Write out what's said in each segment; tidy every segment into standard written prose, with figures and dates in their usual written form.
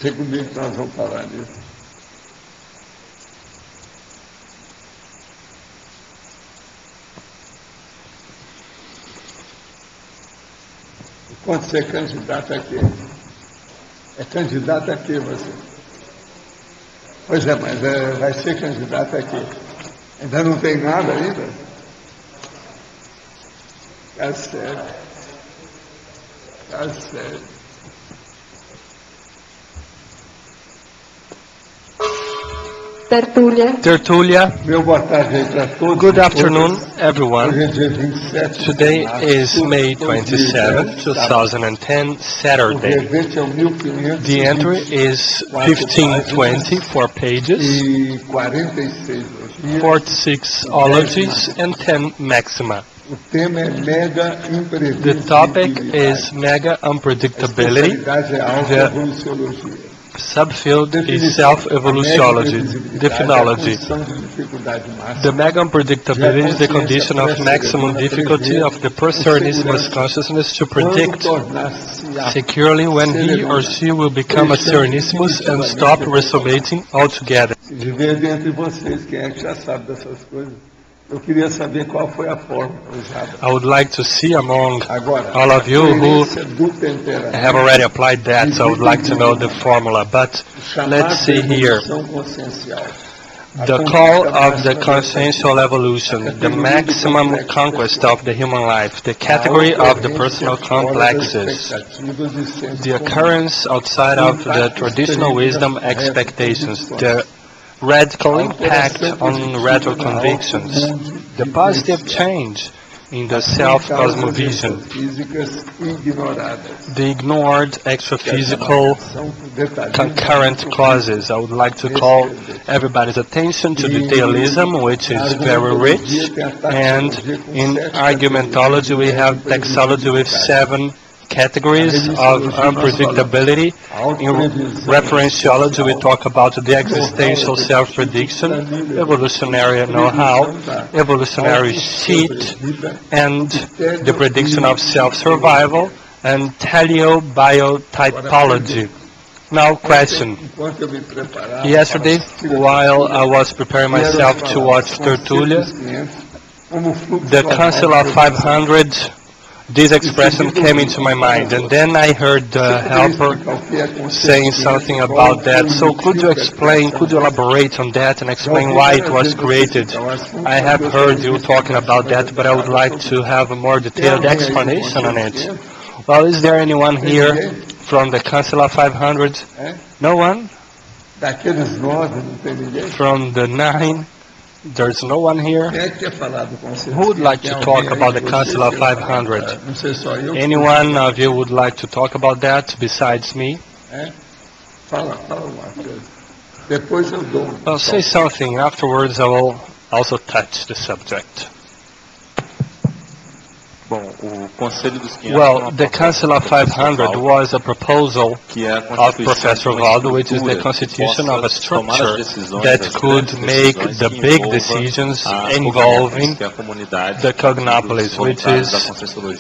Deixa comigo que nós vamos falar disso. Quando você é candidato a quê? É candidato a quê você? Pois é, mas vai ser candidato a quê? Ainda não tem nada ainda? Tá sério. Tá sério. Tertúlia. Meu boa tarde aí para todos. Good afternoon, everyone. Hoje é dia 27 Today is May 27, 2010, O Saturday. revente é o 1520 The entry is 1520, 4 pages, e 46 hoje. 46 ologies, and 10 maxima. O tema é mega The topic is Megaunpredictability. é autoevoluciologia. Subfield is Self-evolutiology, the phenology. The Megaunpredictability is the condition of maximum difficulty of the personismus consciousness to predict securely when he or she will become a serenismus and stop resonating altogether. De ver entre vocês quem é que já sabe dessas coisas. Eu queria saber qual foi a forma usada. I would like to see among Agora, all of you who do temperamento, have already applied that, so I would like to know the formula. But let's see here. The call of the consciential evolution, the maximum conquest of the human life, the category of the personal complexes, the occurrence outside of the traditional wisdom expectations, the radical impact on radical convictions, the positive change in the self-cosmovision, the ignored extraphysical concurrent causes. I would like to call everybody's attention to details, which is very rich, and in argumentology we have textology with 7 categories of unpredictability. In referentiology, we talk about the existential self-prediction, evolutionary know-how, evolutionary sheet, and the prediction of self-survival, and teleobiotypology. Now, question. Yesterday, while I was preparing myself to watch Tertúlia, the Council of 500, this expression came into my mind, and then I heard the helper saying something about that. So could you explain, could you elaborate on that and explain why it was created? I have heard you talking about that, but I would like to have a more detailed explanation on it. Well, is there anyone here from the Council of 500? No one? From the 9? There's no one here. Who would like to talk about the Council of 500? Any one of you would like to talk about that besides me? Well, say something. Afterwards, I will also touch the subject. Well, the Council of 500 was a proposal of Professor Waldo, which is the constitution of a structure that could make the big decisions involving the cognopolis, which is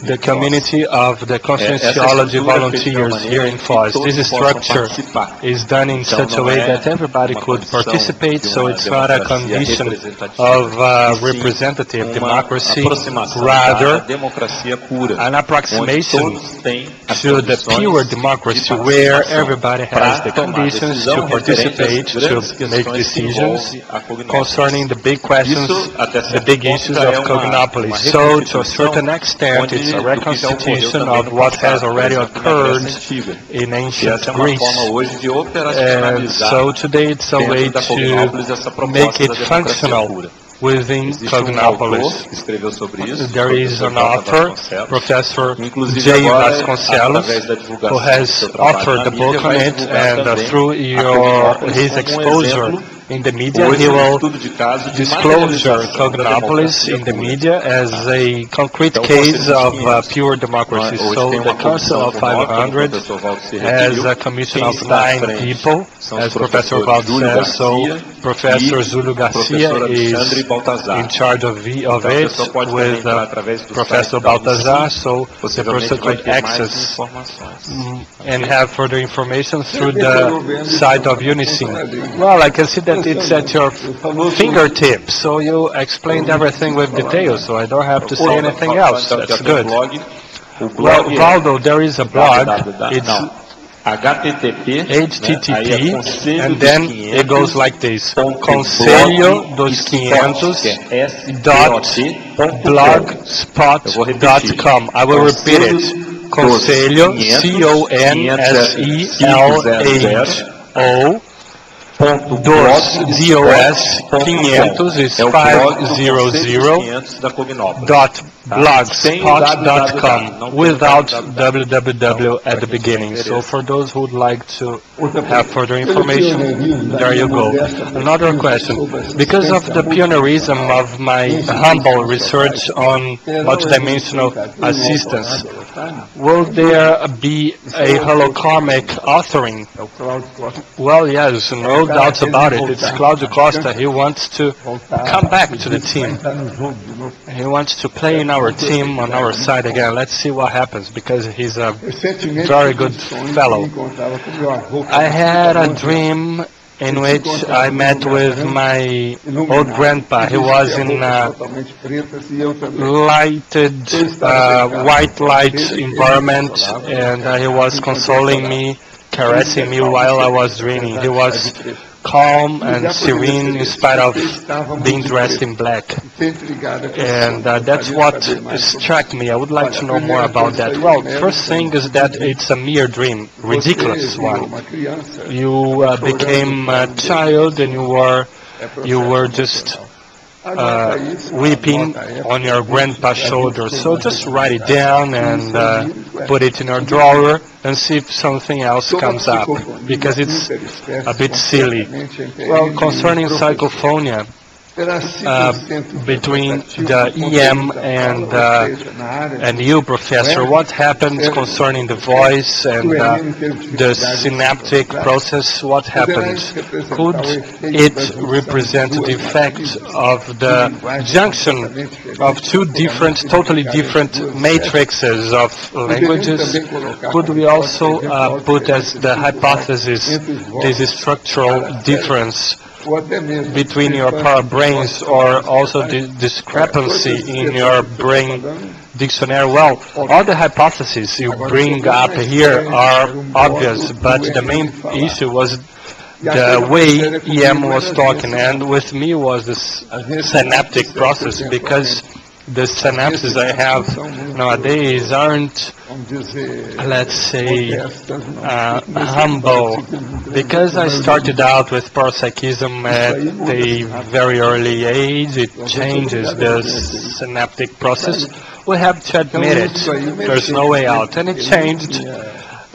the community of the Conscienciology volunteers here in Foz. This structure is done in such a way that everybody could participate, so it's not a condition of representative democracy, rather an approximation to the pure democracy where everybody has the conditions to participate, to make decisions concerning the big questions, the big issues of cognopoly. So to a certain extent, it's a reconstitution of what has already occurred in ancient Greece. And so today it's a way to make it functional within Cognopolis. There is an author, Professor J. Vasconcelos, who has authored the book on it, and through his exposure in the media, he will disclose Cognopolis in the media as a concrete case of pure democracy. So the Council of 500 has a commission of 9 people, as Professor Waldo says, so Professor Zúlio Garcia is in charge of it with Professor Baltazar, so the person could access and have further information through the site of Unicin. Well, I can see that it's at your fingertips, so you explained everything with details, so I don't have to say anything else. That's good. Well, Waldo, there is a blog. It's HTTP, and then it goes like this: conselho.blogspot.com. I will repeat it: conselho, CONSELHO, DOS 500 is 500.blogspot.com without www at the beginning. So for those who would like to have further information, there you go. Another question. Because of the pioneerism of my humble research on multidimensional assistance, will there be a holokarmic authoring? Well, yes, no doubts about it. It's Claudio Costa. He wants to come back to the team. He wants to play in our team on our side again. Let's see what happens, because he's a very good fellow. I had a dream in which I met with my old grandpa. He was in a lighted, white light environment, and he was consoling me, caressing me while I was dreaming. He was calm and serene in spite of being dressed in black. And that's what struck me. I would like to know more about that. Well, first thing is that it's a mere dream, ridiculous one. You became a child and you were just weeping on your grandpa's shoulder. So just write it down and put it in your drawer and see if something else comes up, because it's a bit silly. Well, concerning psychophonia, between the EM and you, Professor, what happens concerning the voice and the synaptic process? What happens? Could it represent the effect of the junction of two totally different matrices of languages? Could we also put as the hypothesis this structural difference between your para-brains, or also the discrepancy in your brain dictionary? Well, all the hypotheses you bring up here are obvious, but the main issue was the way EM was talking, and with me was this synaptic process, because the synapses I have nowadays aren't, let's say, humble. Because I started out with parapsychism at a very early age, it changes the synaptic process. We have to admit it. There's no way out. And it changed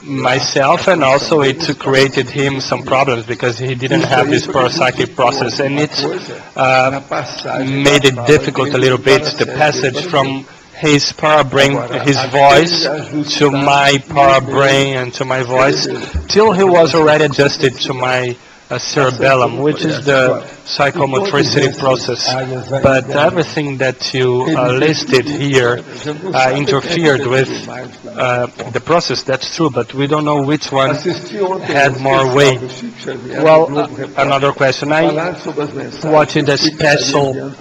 myself, and also it created him some problems because he didn't have this parapsychic process, and it made it difficult a little bit, the passage from his para-brain, his voice, to my para-brain and to my voice, till he was already adjusted to my cerebellum, which is the psychomotricity process. But everything that you listed here interfered with the process. That's true, but we don't know which one had more weight. Well, another question. I watched a special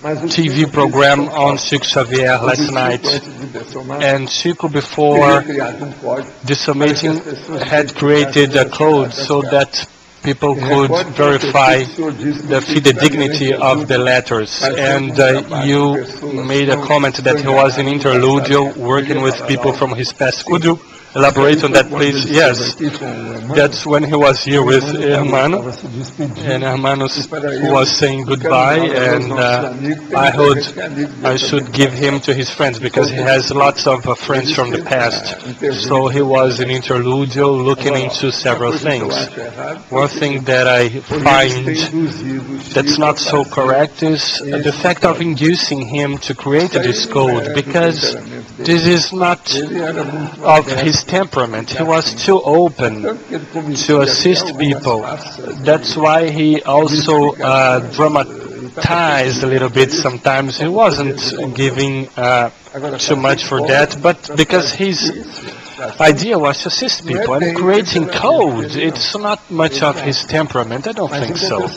TV program on Chico Xavier last night, and Chico, before the submitting, had created a code so that people could verify the fidedignity of the letters. And you made a comment that he was in interludio, working with people from his past. Could you elaborate on that, please? Yes, that's when he was here with Hermano, and Hermano was saying goodbye, and I should give him to his friends, because he has lots of friends from the past. So he was in interludio, looking into several things. One thing that I find that's not so correct is the fact of inducing him to create this code, because this is not of his his temperament. He was too open to assist people. That's why he also dramatized a little bit sometimes. He wasn't giving too much for that, but because his idea was to assist people and creating code, it's not much of his temperament. I don't think so.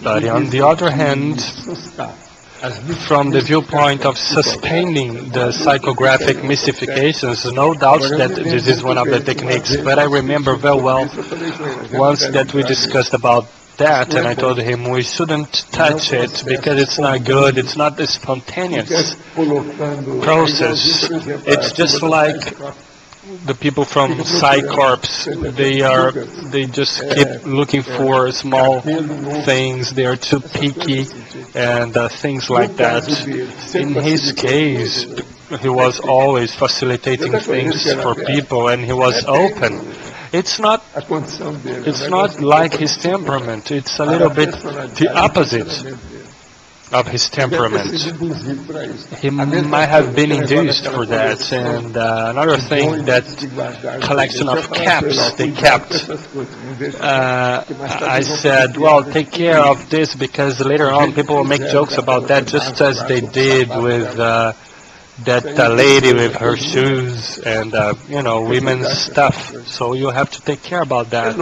But on the other hand, from the viewpoint of suspending the psychographic mystifications, no doubt that this is one of the techniques. But I remember very well once that we discussed about that, and I told him we shouldn't touch it because it's not good. It's not a spontaneous process. It's just like the people from Psycorps. They just keep looking for small things. They are too picky and things like that. In his case, he was always facilitating things for people, and he was open. It's not like his temperament. It's a little bit the opposite of his temperament. He might have been induced for that. And another thing, that collection of caps they kept. I said, well, take care of this, because later on people will make jokes about that, just as they did with that lady with her shoes and, women's stuff. So you have to take care about that.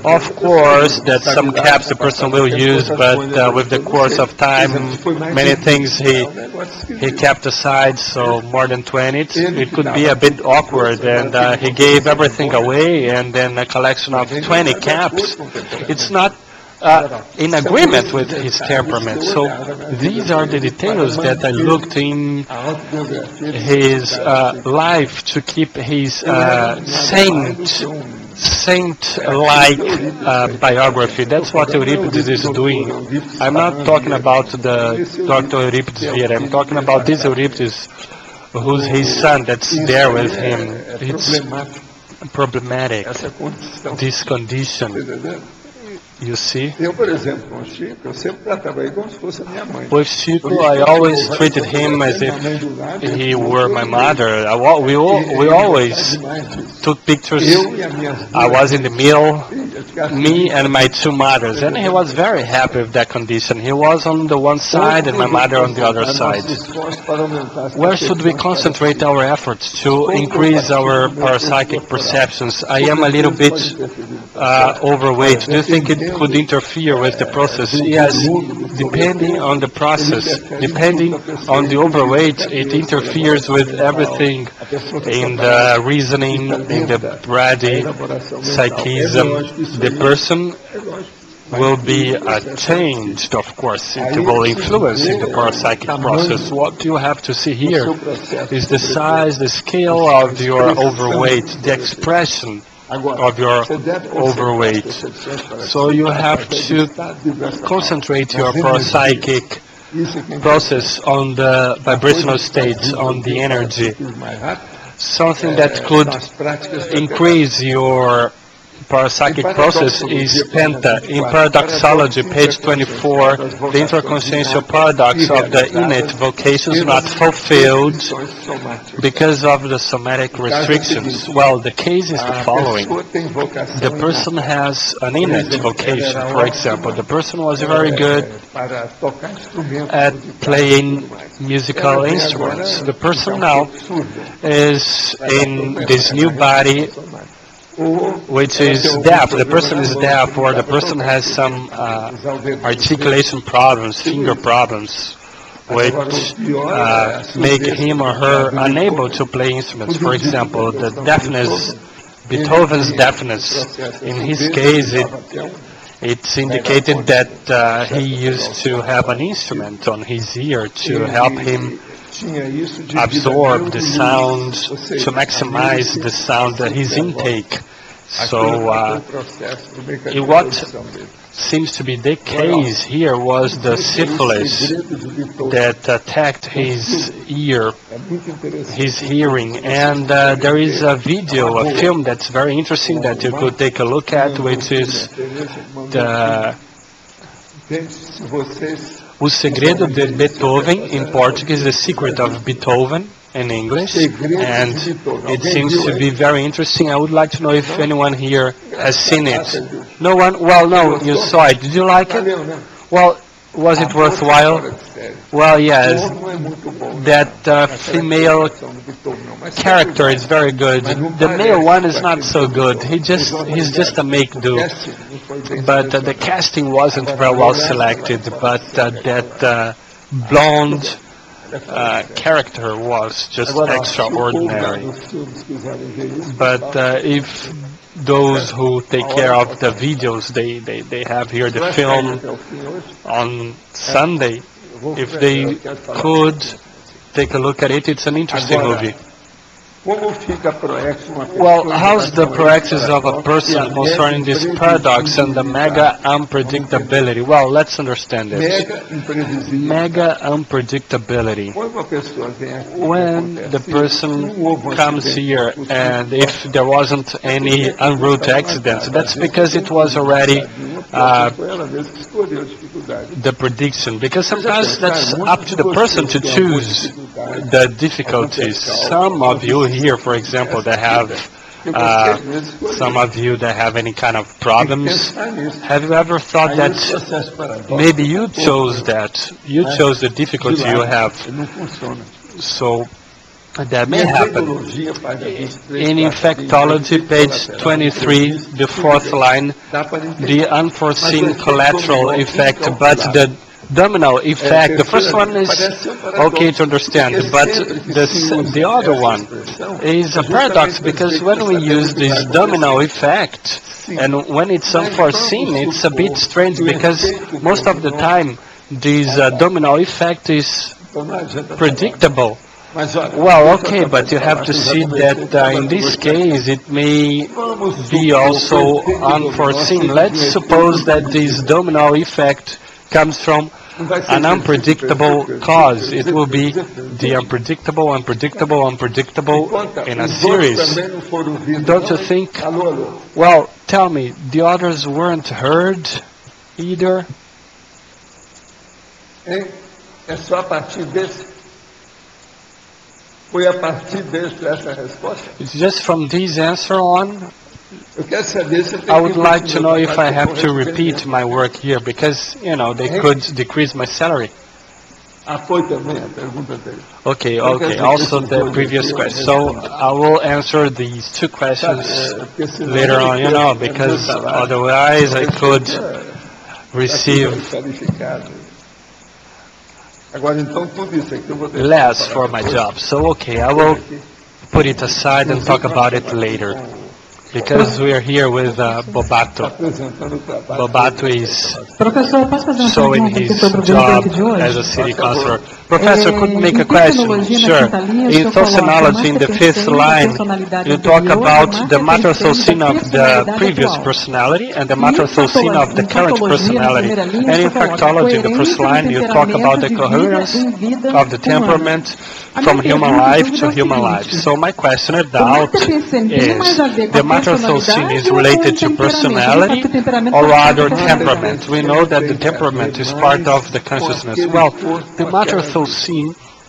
Of course, that some caps the person will use, but with the course of time, many things he kept aside, so more than 20. It could be a bit awkward, and he gave everything away, and then a collection of 20 caps. It's not in agreement with his temperament. So these are the details that I looked in his life to keep his saint-like biography. That's what Euripides is doing. I'm not talking about the Dr. Euripides Vieira. I'm talking about this Euripides, who's his son, that's there with him. It's problematic, this condition. You see? With Chico, I always treated him as if he were my mother. We always took pictures. I was in the middle, me and my two mothers, and he was very happy with that condition. He was on the one side and my mother on the other side. Where should we concentrate our efforts to increase our parapsychic perceptions? I am a little bit overweight. Do you think it could interfere with the process? Yes, depending on the process, depending on the overweight, it interferes with everything in the reasoning, in the body, psychism. The person will be changed, of course. It will influence in the parapsychic process. What you have to see here is the size, the scale of your overweight, the expression of your overweight. So you have to concentrate your parapsychic process on the vibrational state, on the energy. Something that could increase your parapsychic process is Penta. In Paradoxology, page 24, the interconsciential paradox of the innate vocations not fulfilled because of the somatic restrictions. Well, the case is the following. The person has an innate vocation. For example, the person was very good at playing musical instruments. The person now is in this new body which is deaf. The person is deaf, or the person has some articulation problems, finger problems, which make him or her unable to play instruments. For example, the deafness, Beethoven's deafness. In his case, it's indicated that he used to have an instrument on his ear to help him absorb the sound, to maximize the sound, his intake. So what seems to be the case here was the syphilis that attacked his ear, his hearing. And there is a video, a film that's very interesting that you could take a look at, which is the O Segredo de Beethoven, in Portuguese, The Secret of Beethoven. in English, and it seems to be very interesting. I would like to know if anyone here has seen it. No one? Well, no, you saw it. Did you like it? Well, was it worthwhile? Well, yes. That female character is very good. The male one is not so good. He's just a make-do. But the casting wasn't very well selected. But that blonde character was just extraordinary. But if those who take care of the videos, they have here the film on Sunday, if they could take a look at it, it's an interesting movie. Well, how's the proexis of a person concerning this paradox and the mega-unpredictability? Well, let's understand it. Mega-unpredictability. When the person comes here, and if there wasn't any en route accidents, that's because it was already the prediction. Because sometimes that's up to the person to choose the difficulties. Some of you here, for example, that have some of you that have any kind of problems, have you ever thought that maybe you chose that, you chose the difficulty you have? So that may happen. In infectology, page 23, the fourth line, the unforeseen collateral effect, but the domino effect, the first one is okay to understand, but the other one is a paradox, because when we use this domino effect, and when it's unforeseen, it's a bit strange, because most of the time this domino effect is predictable. Well, okay, but you have to see that in this case it may be also unforeseen. Let's suppose that this domino effect comes from an unpredictable cause. It will be the unpredictable, unpredictable, unpredictable in a series. Don't you think? Well, tell me, the others weren't heard either? It's just from this answer on. I would like to know if I have to repeat my work here, because, you know, they could decrease my salary. Okay, also the previous question. So I will answer these two questions later on, you know, because otherwise I could receive less for my job. So, okay, I will put it aside and talk about it later. Because we are here with Bobato. Bobato is showing his job as a city councilor. Professor, could make a question? Sure. In sociology, in the fifth line, you talk about the matter-thought of the previous personality and the matter-thought of the current personality. And in factology, the first line, you talk about the coherence of the temperament from human life to human life. So my question or doubt is, the matter-thought is related to personality or rather temperament? We know that the temperament is part of the consciousness. Well, the matter-thought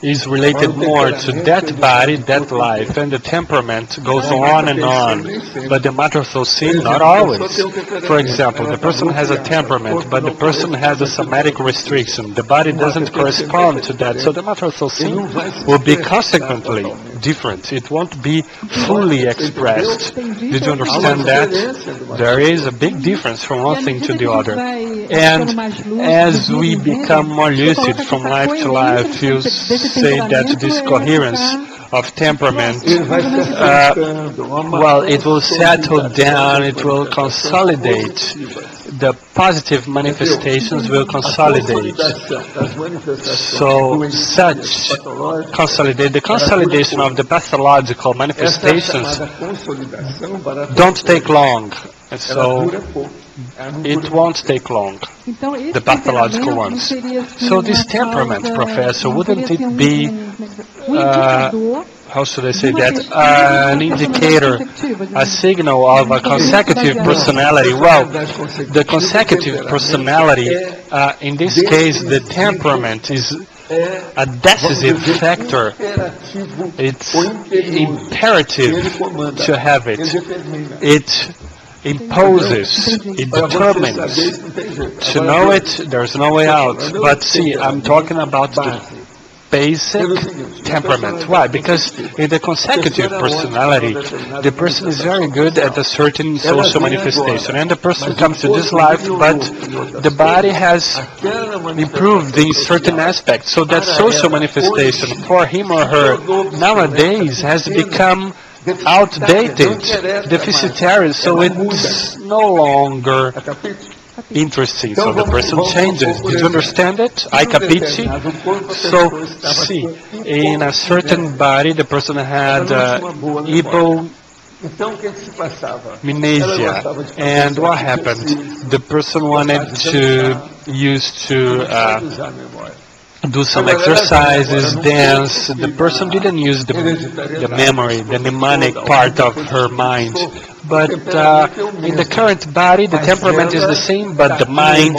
is related more to that body, that life, and the temperament goes on and on. But the matter-thought, not always. For example, the person has a temperament, but the person has a somatic restriction. The body doesn't correspond to that, so the matter-thought will be consequently different. It won't be fully expressed. Did you understand that? There is a big difference from one thing to the other. And as we become more lucid from life to life, you say that this coherence of temperament, well, it will settle down, it will consolidate. The positive manifestations will consolidate. So such consolidate, the consolidation of the pathological manifestations don't take long. So it won't take long, the pathological ones. So this temperament, Professor, wouldn't it be, how should I say that, an indicator, a signal of a consecutive personality? Well, the consecutive personality, in this case, the temperament is a decisive factor. It's imperative to have it. It imposes, it determines. To know it, there's no way out. But see, I'm talking about the basic temperament. Why? Because in the consecutive personality, the person is very good at a certain social manifestation, and the person comes to this life, but the body has improved in certain aspects. So that social manifestation for him or her nowadays has become outdated, deficitary, so it's no longer interesting. So the person changes. Did you understand it? I capisci? So, see, in a certain body, the person had hypomnesia. And what happened? The person wanted to do some exercises, dance. The person didn't use the memory, the mnemonic part of her mind. But in the current body, the temperament is the same, but the mind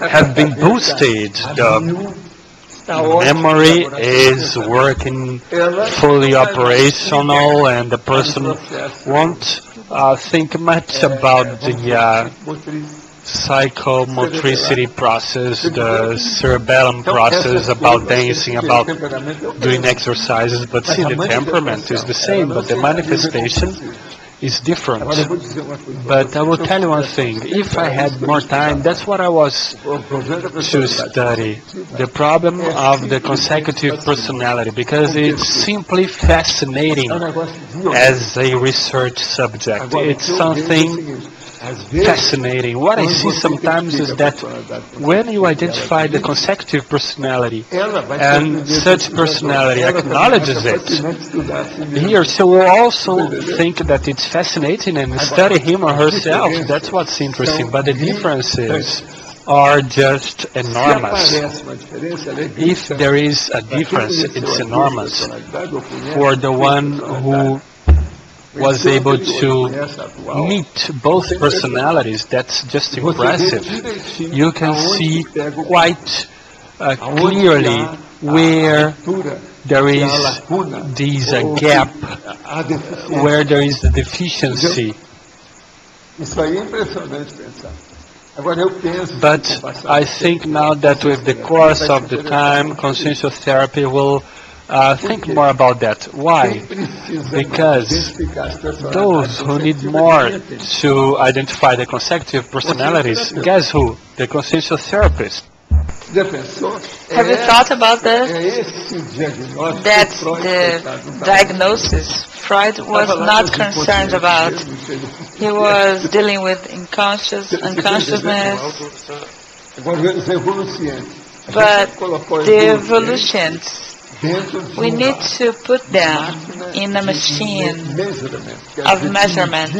has been boosted. The memory is working fully operational, and the person won't think much about the psychomotricity process, the cerebellum process, about dancing, about doing exercises. But see, the temperament is the same, but the manifestation is different. But I will tell you one thing. If I had more time, that's what I was to study. The problem of the consecutive personality, because it's simply fascinating as a research subject. It's something fascinating. What I see sometimes is that when you identify the consecutive personality and such personality acknowledges it, he or she will also think that it's fascinating and study him or herself. That's what's interesting. But the differences are just enormous. If there is a difference, it's enormous. For the one who was able to meet both personalities, that's just impressive. You can see quite clearly where there is this gap, where there is the deficiency. But I think now that with the course of the time, consciential therapy will think more about that. Why? Because those who need more to identify the consecutive personalities, guess who? The consciential therapist. Have you thought about that? That's the diagnosis Freud was not concerned about. He was dealing with unconsciousness. But the evolutions, we need to put them in a machine of measurement.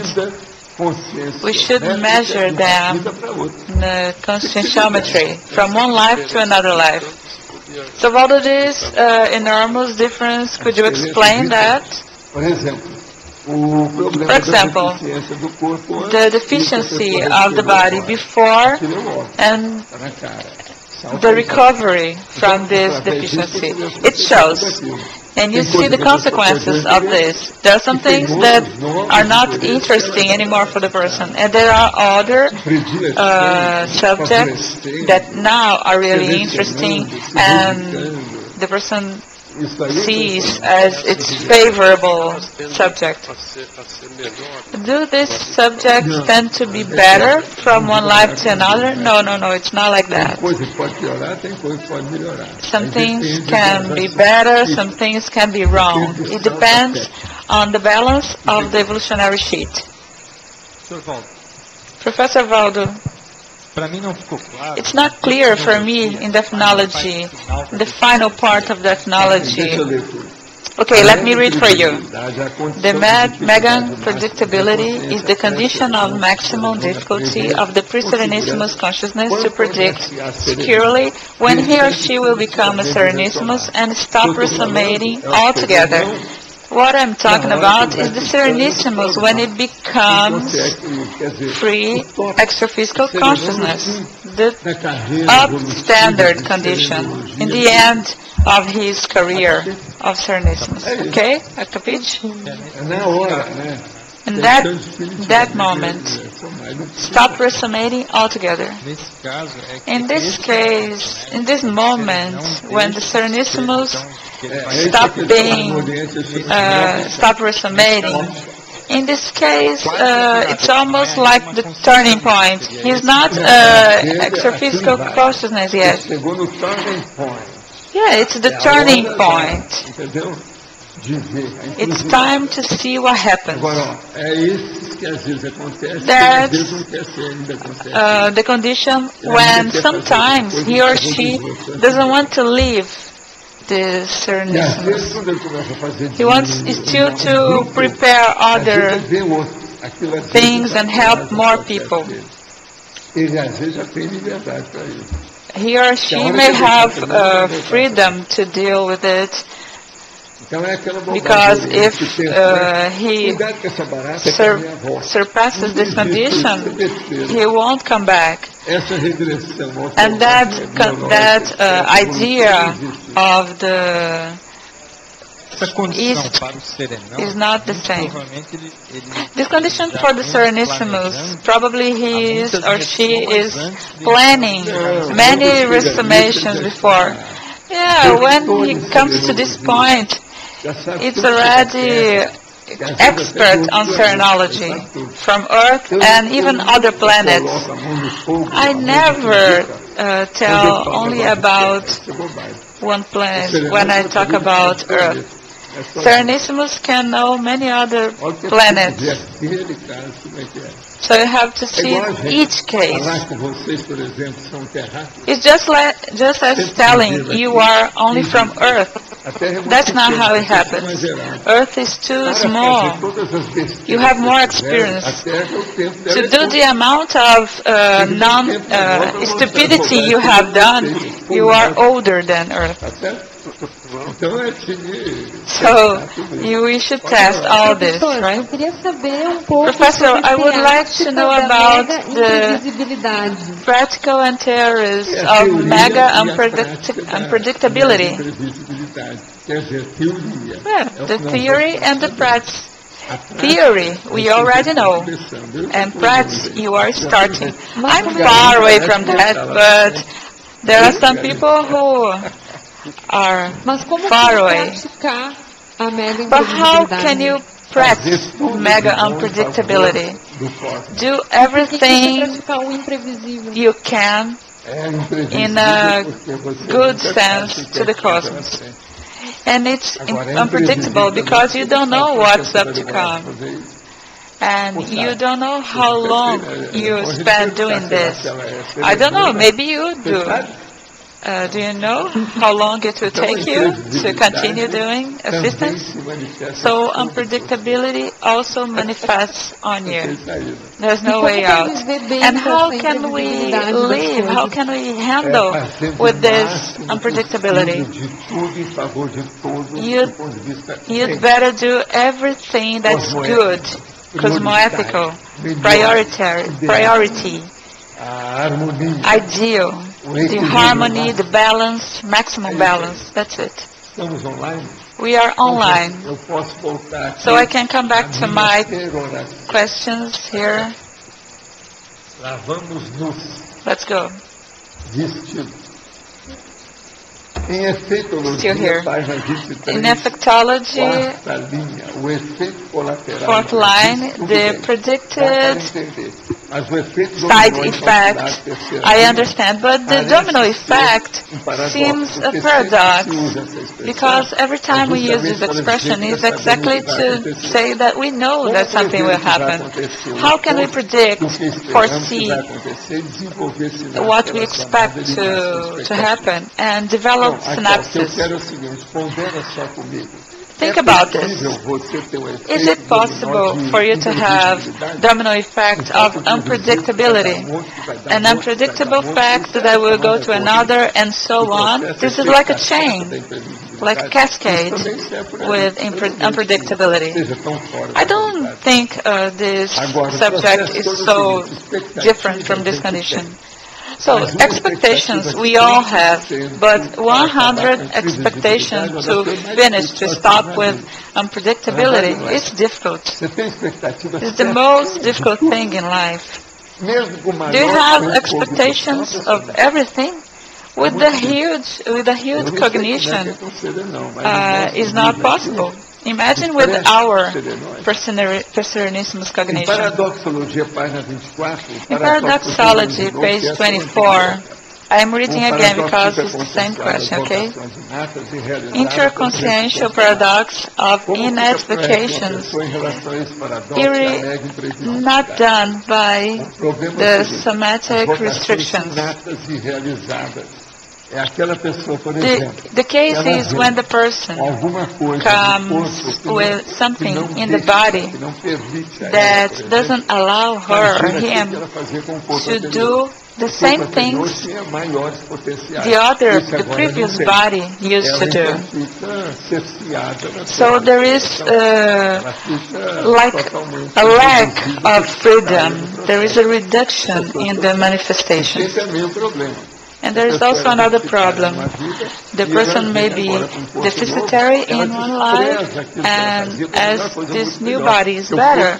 We should measure them in a conscienciometry from one life to another life. So Waldo, this enormous difference, could you explain that? For example, the deficiency of the body before and the recovery from this deficiency. It shows. And you see the consequences of this. There are some things that are not interesting anymore for the person. And there are other subjects that now are really interesting and the person sees as its favorable subject. Do these subjects tend to be better from one life to another? No, it's not like that. Some things can be better, some things can be wrong. It depends on the balance of the evolutionary sheet. Professor Waldo, it's not clear for me in the ethnology, the final part of the ethnology. Okay, let me read for you. The Megaunpredictability is the condition of maximum difficulty of the pre-Serenissimus consciousness to predict securely when he or she will become a Serenissimus and stop resonating altogether. What I'm talking about is the Serenissimos, when it becomes free extraphysical consciousness, the up-standard condition in the end of his career of Serenissimos. Okay? In that moment, stop resonating altogether. In this case, in this moment, when the Serenissimos stop resonating, in this case, it's almost like the turning point. He's not extraphysical consciousness yet. Yeah, it's the turning point. It's time to see what happens. That's the condition when sometimes he or she doesn't want to leave the Serenissimos. He wants still to prepare other things and help more people. He or she may have freedom to deal with it, because if he surpasses this condition, he won't come back. And that idea of the East is not the same. This condition for the Serenissimos, probably he is or she is planning many resumations before. Yeah, when he comes to this point, it's already expert on Serenology from Earth and even other planets. I never tell only about one planet when I talk about Earth. Serenissimos can know many other planets. So you have to see each case. It's just as telling you are only from Earth. That's not how it happens. Earth is too small. You have more experience. To do the amount of stupidity you have done, you are older than Earth. So we should test all this, right? Professor, I would like to know about the practical and theories of Megaunpredictability. Yeah, the theory and the practice. Theory, we already know, and practice, you are starting. I'm far away from that, but there are some people who are far away. But how can you practice Megaunpredictability? Do everything you can in a good sense to the cosmos. And it's unpredictable because you don't know what's up to come. And you don't know how long you spend doing this. I don't know, maybe you do. Do you know how long it will take you to continue doing assistance? So unpredictability also manifests on you. There's no way out. And how can we live? How can we handle with this unpredictability? You'd better do everything that's good, cosmoethical, priority, ideal. The harmony, the balance, maximum balance. That's it. We are online. So I can come back to my questions here. Let's go. Still here. In effectology, fourth line, the predicted side effect, I understand, but the domino effect seems a paradox, because every time we use this expression, it's exactly to say that we know that something will happen. How can we predict, foresee what we expect to happen, and develop synapses? Think about this. Is it possible for you to have domino effect of unpredictability? An unpredictable fact that will go to another and so on? This is like a chain, like a cascade with unpredictability. I don't think this subject is so different from this condition. So expectations we all have, but 100 expectations to finish, to stop with unpredictability is difficult. It's the most difficult thing in life. Do you have expectations of everything? With a huge cognition, is not possible. Imagine with our personismus cognition. In Paradoxology, page 24, I am reading again because it's the same question, okay? Interconsciential paradox of inexplications, not done by the somatic restrictions. The case is when the person comes with something in the body that doesn't allow her or him to do the same things the previous body used to do. So there is like a lack of freedom. There is a reduction in the manifestations. And there is also another problem. The person may be deficitary in one life, and as this new body is better,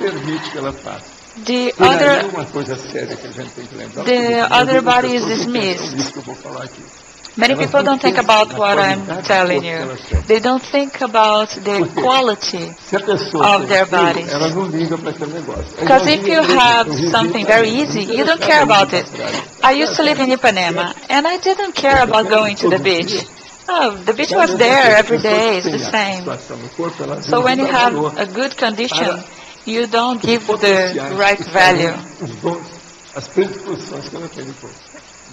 the other body is dismissed. Many people don't think about what I'm telling you. They don't think about the quality of their bodies. Because if you have something very easy, you don't care about it. I used to live in Ipanema, and I didn't care about going to the beach. Oh, the beach was there every day, it's the same. So when you have a good condition, you don't give the right value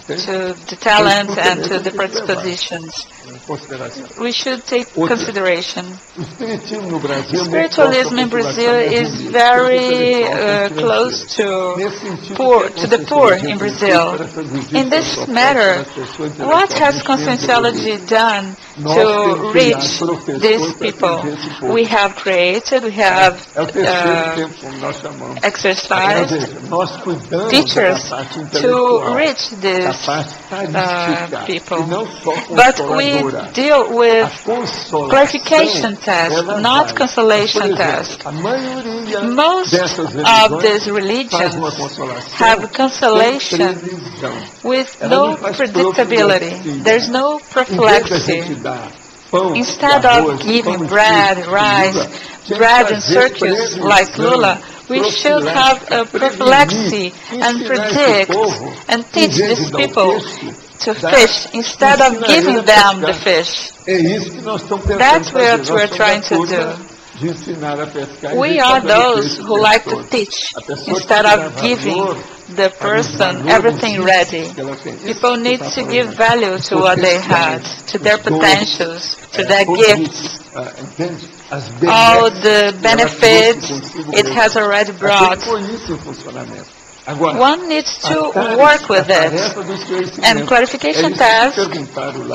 to the talent and to the predispositions. We should take consideration. Spiritualism in Brazil is very close to the poor in Brazil. In this matter, what has Conscienciology done to reach these people? We have created, we have exercised teachers to reach these people. But we deal with clarification tasks, not consolation tasks. Most of these religions have consolation with no predictability. There's no prophylaxis. Instead of giving bread, rice, bread and circuits like Lula, we should have a prophylaxis and predict and teach these people to fish instead of giving them the fish. That's what we're trying to do. We are those who like to teach instead of giving the person everything ready. People need to give value to what they had, to their potentials, to their gifts. All the benefits it has already brought. One needs to work with it. And clarification task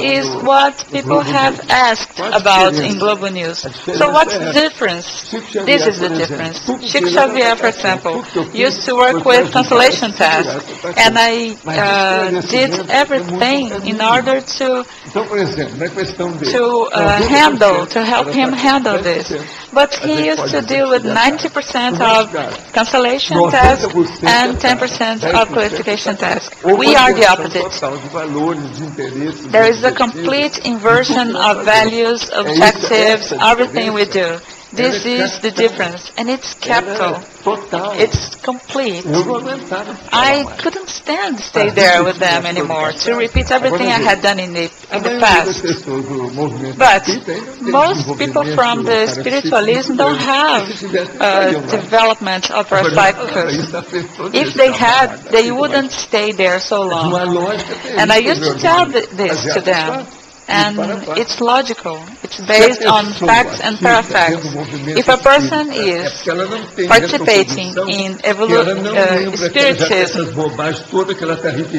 is what people have asked about in Global News. So what's the difference? This is the difference. Chico Xavier, for example, used to work with consolation tasks. And I did everything in order to help him handle this. But he used to deal with 90% of consolation tasks and 10% of clarification tasks. We are the opposite. There is a complete inversion of values, objectives, everything we do. This is the difference, and it's capital. It's complete. I couldn't stand to stay there with them anymore, to repeat everything I had done in the past. But most people from the spiritualism don't have development of parapsíquicos. If they had, they wouldn't stay there so long. And I used to tell this to them. And it's logical. It's based on facts and parafacts. If a person is participating in spiritism,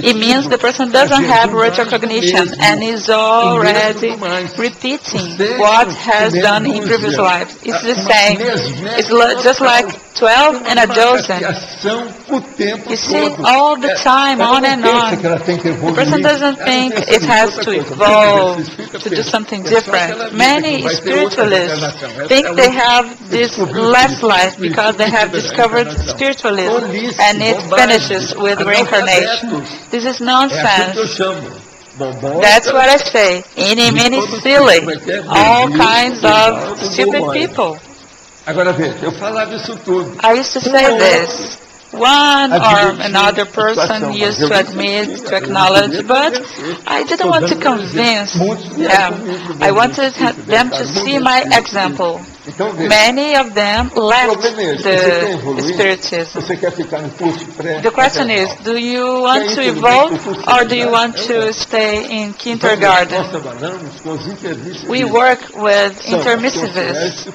it means the person doesn't have retrocognition and is already repeating what has done in previous lives. It's the same. It's just like 12 and a dozen. You see, all the time, on and on. The person doesn't think it has to evolve, to do something different. Many spiritualists think they have this last life because they have discovered spiritualism and it finishes with reincarnation. This is nonsense. That's what I say. Eeny, meeny, silly. All kinds of stupid people. I used to say this. One or another person used to admit, to acknowledge, but I didn't want to convince them. I wanted them to see my example. Many of them left the spiritism. The question is, do you want to evolve or do you want to stay in kindergarten? We work with intermissivists,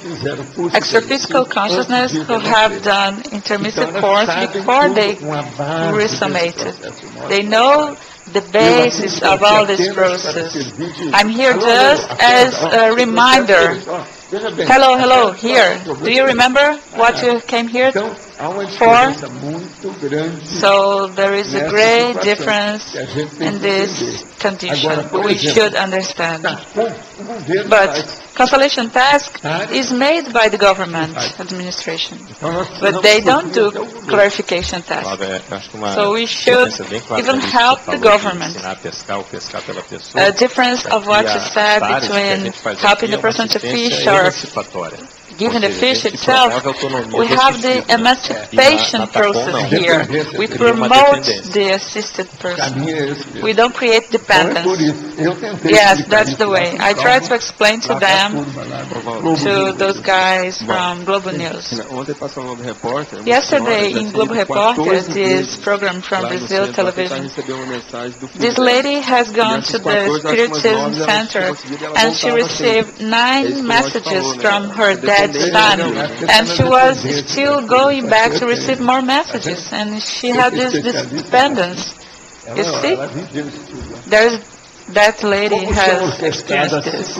extraphysical consciousness who have done intermissive course before they resummated. They know the basis of all this process. I'm here just as a reminder. Hello, here. Do you remember what you came here for? So there is a great difference in this condition. We should understand. But consolation task is made by the government administration, but they don't do clarification task. So we should even help the government. A difference of what you said between helping the person to fish or given the fish itself, we have the emancipation process here. We promote the assisted person. We don't create dependence. Yes, that's the way. I try to explain to them, to those guys from Globo News. Yesterday in Globo Repórter, this program from Brazil television, this lady has gone to the Spiritism Center and she received 9 messages from her dead son, and she was still going back to receive more messages, and she had this dependence. You see? That lady has experienced this.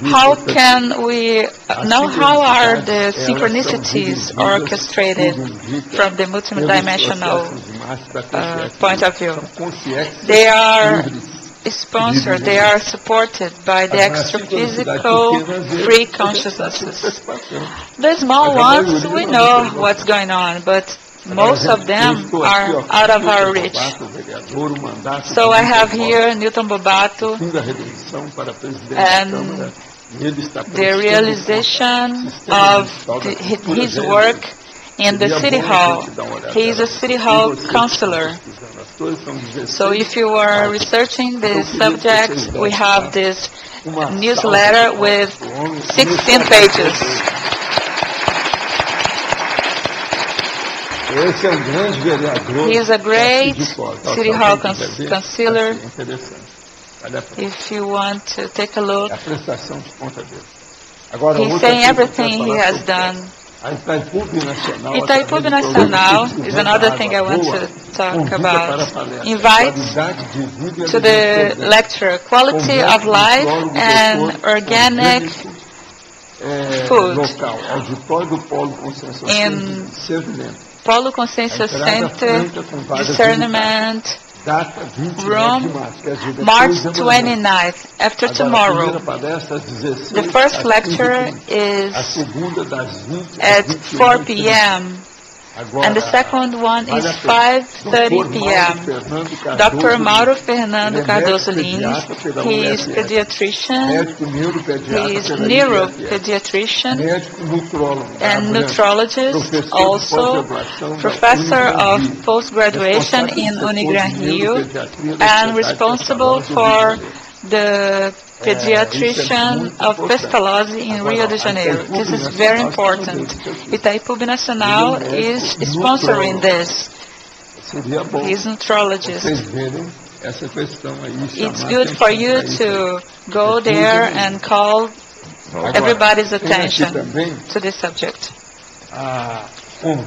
How can we know how are the synchronicities orchestrated from the multidimensional point of view? They are sponsored, they are supported by the extra-physical free consciousnesses. The small ones, we know what's going on, but most of them are out of our reach. So I have here Newton Bobato and the realization of his work in the City Hall. He is a City Hall counselor. So if you are researching this subject, we have this newsletter with 16 pages. He is a great City Hall counselor. If you want to take a look, he's saying everything he has done. Itaipu Nacional is another thing I want to talk about. Invites to the lecture Quality of Life and Organic Food in Polo Consciencia Center, Discernment Room, March 29th, after tomorrow. The first lecture is at 4 p.m. and the second one is 5:30 p.m. Dr. Mauro Fernando Cardoso Lins, he is pediatrician, he is neuropediatrician and nutrologist, also professor of post-graduation in Unigran Rio, and responsible for the pediatrician of Pestalozzi in Rio de Janeiro. This is very important. Itaipu Nacional is sponsoring this. He is a nutrologist. It's good for you to go there and call everybody's attention to this subject.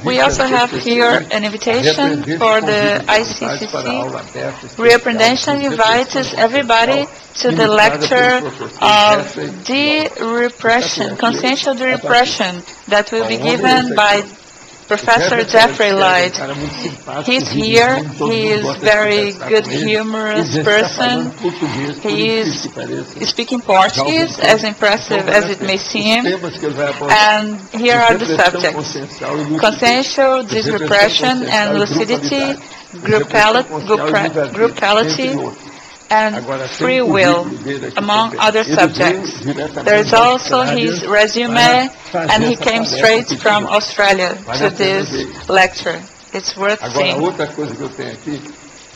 We also have here an invitation for the ICCC. Rio Prudential invites everybody to the lecture of de-repression, consciential de-repression, that will be given by Professor Jeffrey Lloyd. He's here. He is very good, humorous person. He is speaking Portuguese, as impressive as it may seem. And here are the subjects: consciential disrepression and lucidity, groupality, and free will, among other subjects. There is also his resume, and he came straight from Australia to this lecture. It's worth seeing.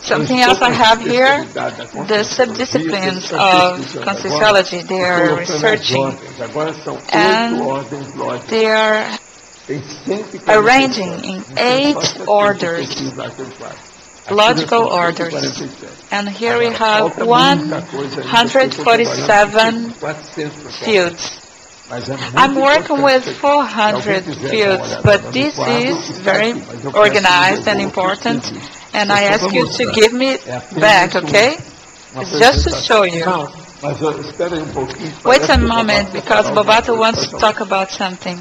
Something else I have here, the subdisciplines of Conscienciology. They are researching, and they are arranging in 8 orders, logical orders. And here we have 147 fields. I'm working with 400 fields, but this is very organized and important, and I ask you to give me back, okay? It's just to show you. Wait a moment, because Bobato wants to talk about something.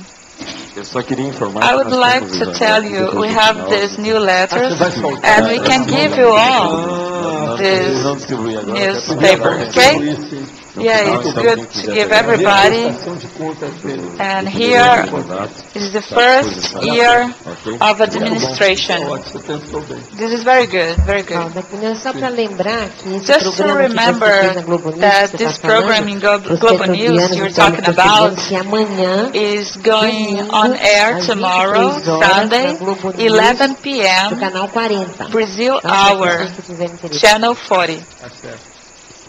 I would like to tell you, we have these new letters, and we can give you all this newspaper, okay? Yeah, it's good to give everybody. And here is the first year of administration. This is very good, very good. Just to remember that this program in Globo News you're talking about is going on air tomorrow, Sunday, 11 p.m., Brazil hour, channel 40.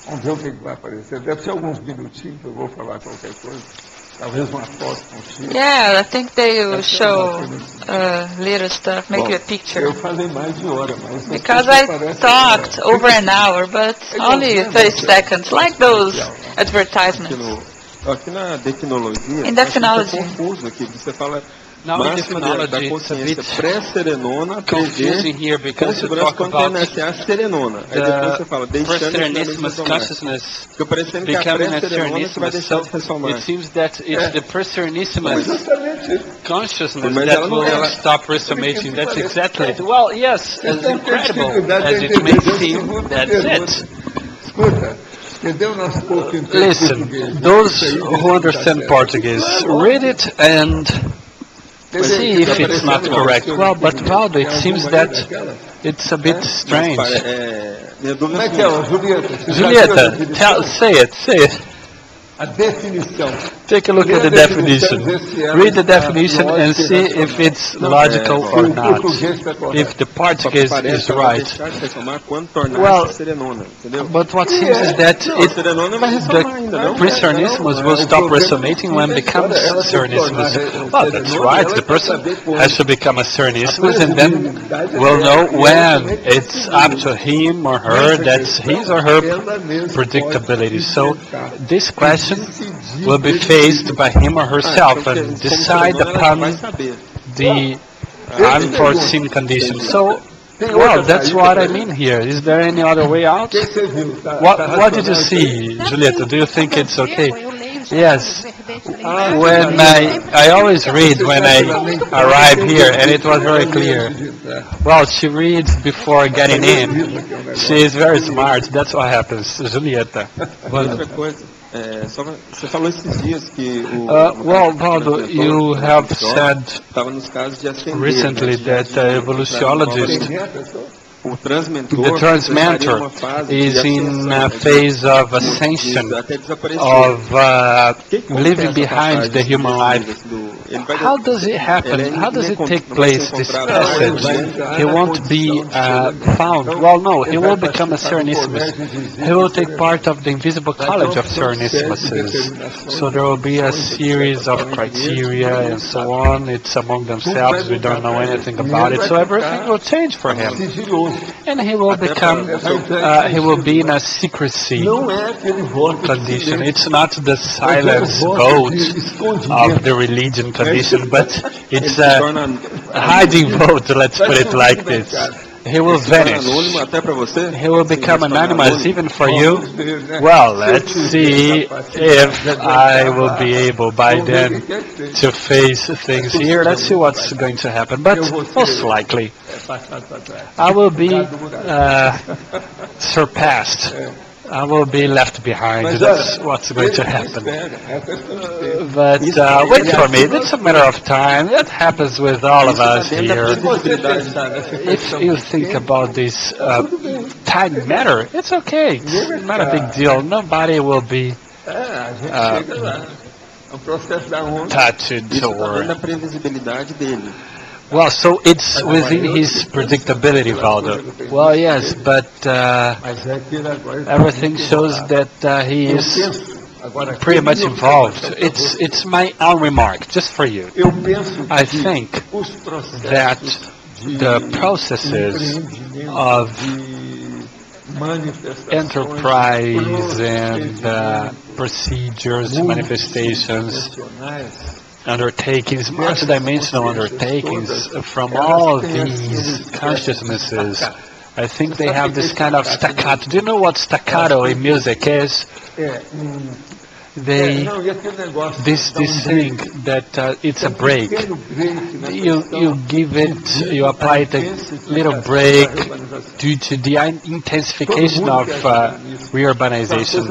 Vamos ver o que vai aparecer. Deve ser alguns minutinhos que eu vou falar qualquer coisa. Talvez uma foto com o Chico. Yeah, I think they will show little stuff, make you a picture. Eu falei mais de hora, mas because I talked over an hour, but only 30 seconds, like those advertisements. Aqui na definologia, in definology, confuso aqui, você fala now in definology, it's a bit pré-serenona, confusing here because you talk about the pre-serenismus consciousness becoming a serenismus. So it seems that it's the pre-serenismus consciousness that will stop resomating. That's exactly it. Well, yes, as incredible as it may seem, that's it. Listen, those who understand Portuguese, read it and see if it's not correct. Well, but Waldo, it seems that it's a bit strange. Julieta, say it. Take a look at the definition. Read the definition and see if it's logical or not. If the Portuguese is right. Well, but what seems is that the pre-serenismus will stop resonating when it becomes serenismus. Well, that's right. The person has to become a serenismus, and then we'll know when it's up to him or her. That's his or her predictability. So this question will be faced by him or herself and decide upon the unforeseen conditions. So, well, that's what I mean here. Is there any other way out? What did you see, Julieta? Do you think it's okay? Yes. When I always read when I arrive here, and it was very clear. Well, she reads before getting in. She is very smart. That's what happens, Julieta. Você falou esses dias que well, Waldo, you have said recently that evolutiologists, the transmentor is in a phase of ascension, of leaving behind the human life. How does it happen? How does it take place, this passage? He won't be found. Well, no, he will become a Serenissimus. He will take part of the invisible college of Serenissimuses. So there will be a series of criteria and so on. It's among themselves. We don't know anything about it. So everything will change for him. and he will become, he will be in a secrecy condition. It's not the silence vote of the religion condition, but it's a hiding vote, let's put it like this. He will vanish. He will become anonymous even for you. Well, let's see if I will be able by then to face things here. Let's see what's going to happen. But most likely, I will be surpassed. I will be left behind. That's what's going to happen. But wait for me. It's a matter of time. That happens with all of us here. If you think about this time matter, it's okay. It's not a big deal. Nobody will be touched or... Well, so it's within his predictability, Waldo. Well, yes, but everything shows that he is pretty much involved. It's my own remark, just for you. I think that the processes of enterprise and procedures, manifestations, undertakings, multidimensional undertakings from all these consciousnesses, I think they have this kind of staccato. Do you know what staccato in music is? This thing that it's a break. You give it, you apply it a little break due to the intensification of reurbanization.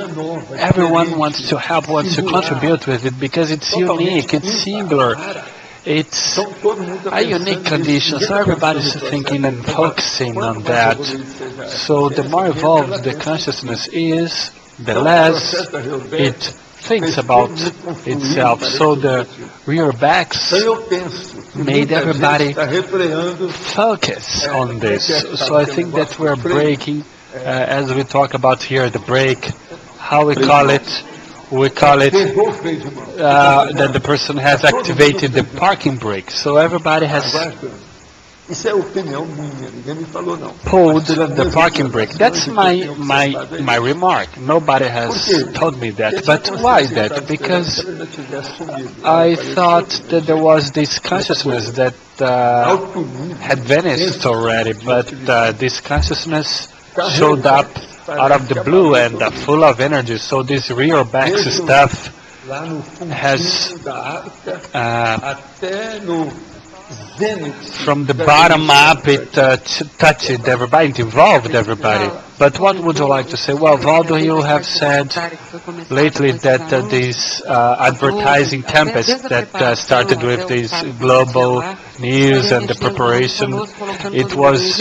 Everyone wants to help, wants to contribute with it because it's unique, it's singular. It's a unique condition, so everybody's thinking and focusing on that. So the more evolved the consciousness is, the less it thinks about itself. So the rear backs made everybody focus on this. So I think that we're breaking, as we talk about here, the break, how we call it. We call it that the person has activated the parking brake. So everybody has pulled the parking brake. That's my remark. Nobody has told me that. But why that? Because I thought that there was this consciousness that had vanished already, but this consciousness showed up out of the blue and full of energy. So this rear back stuff has from the bottom up, it touched everybody, it involved everybody. But what would you like to say? Well, Waldo, you have said lately that this advertising tempest that started with this global news and the preparation, it was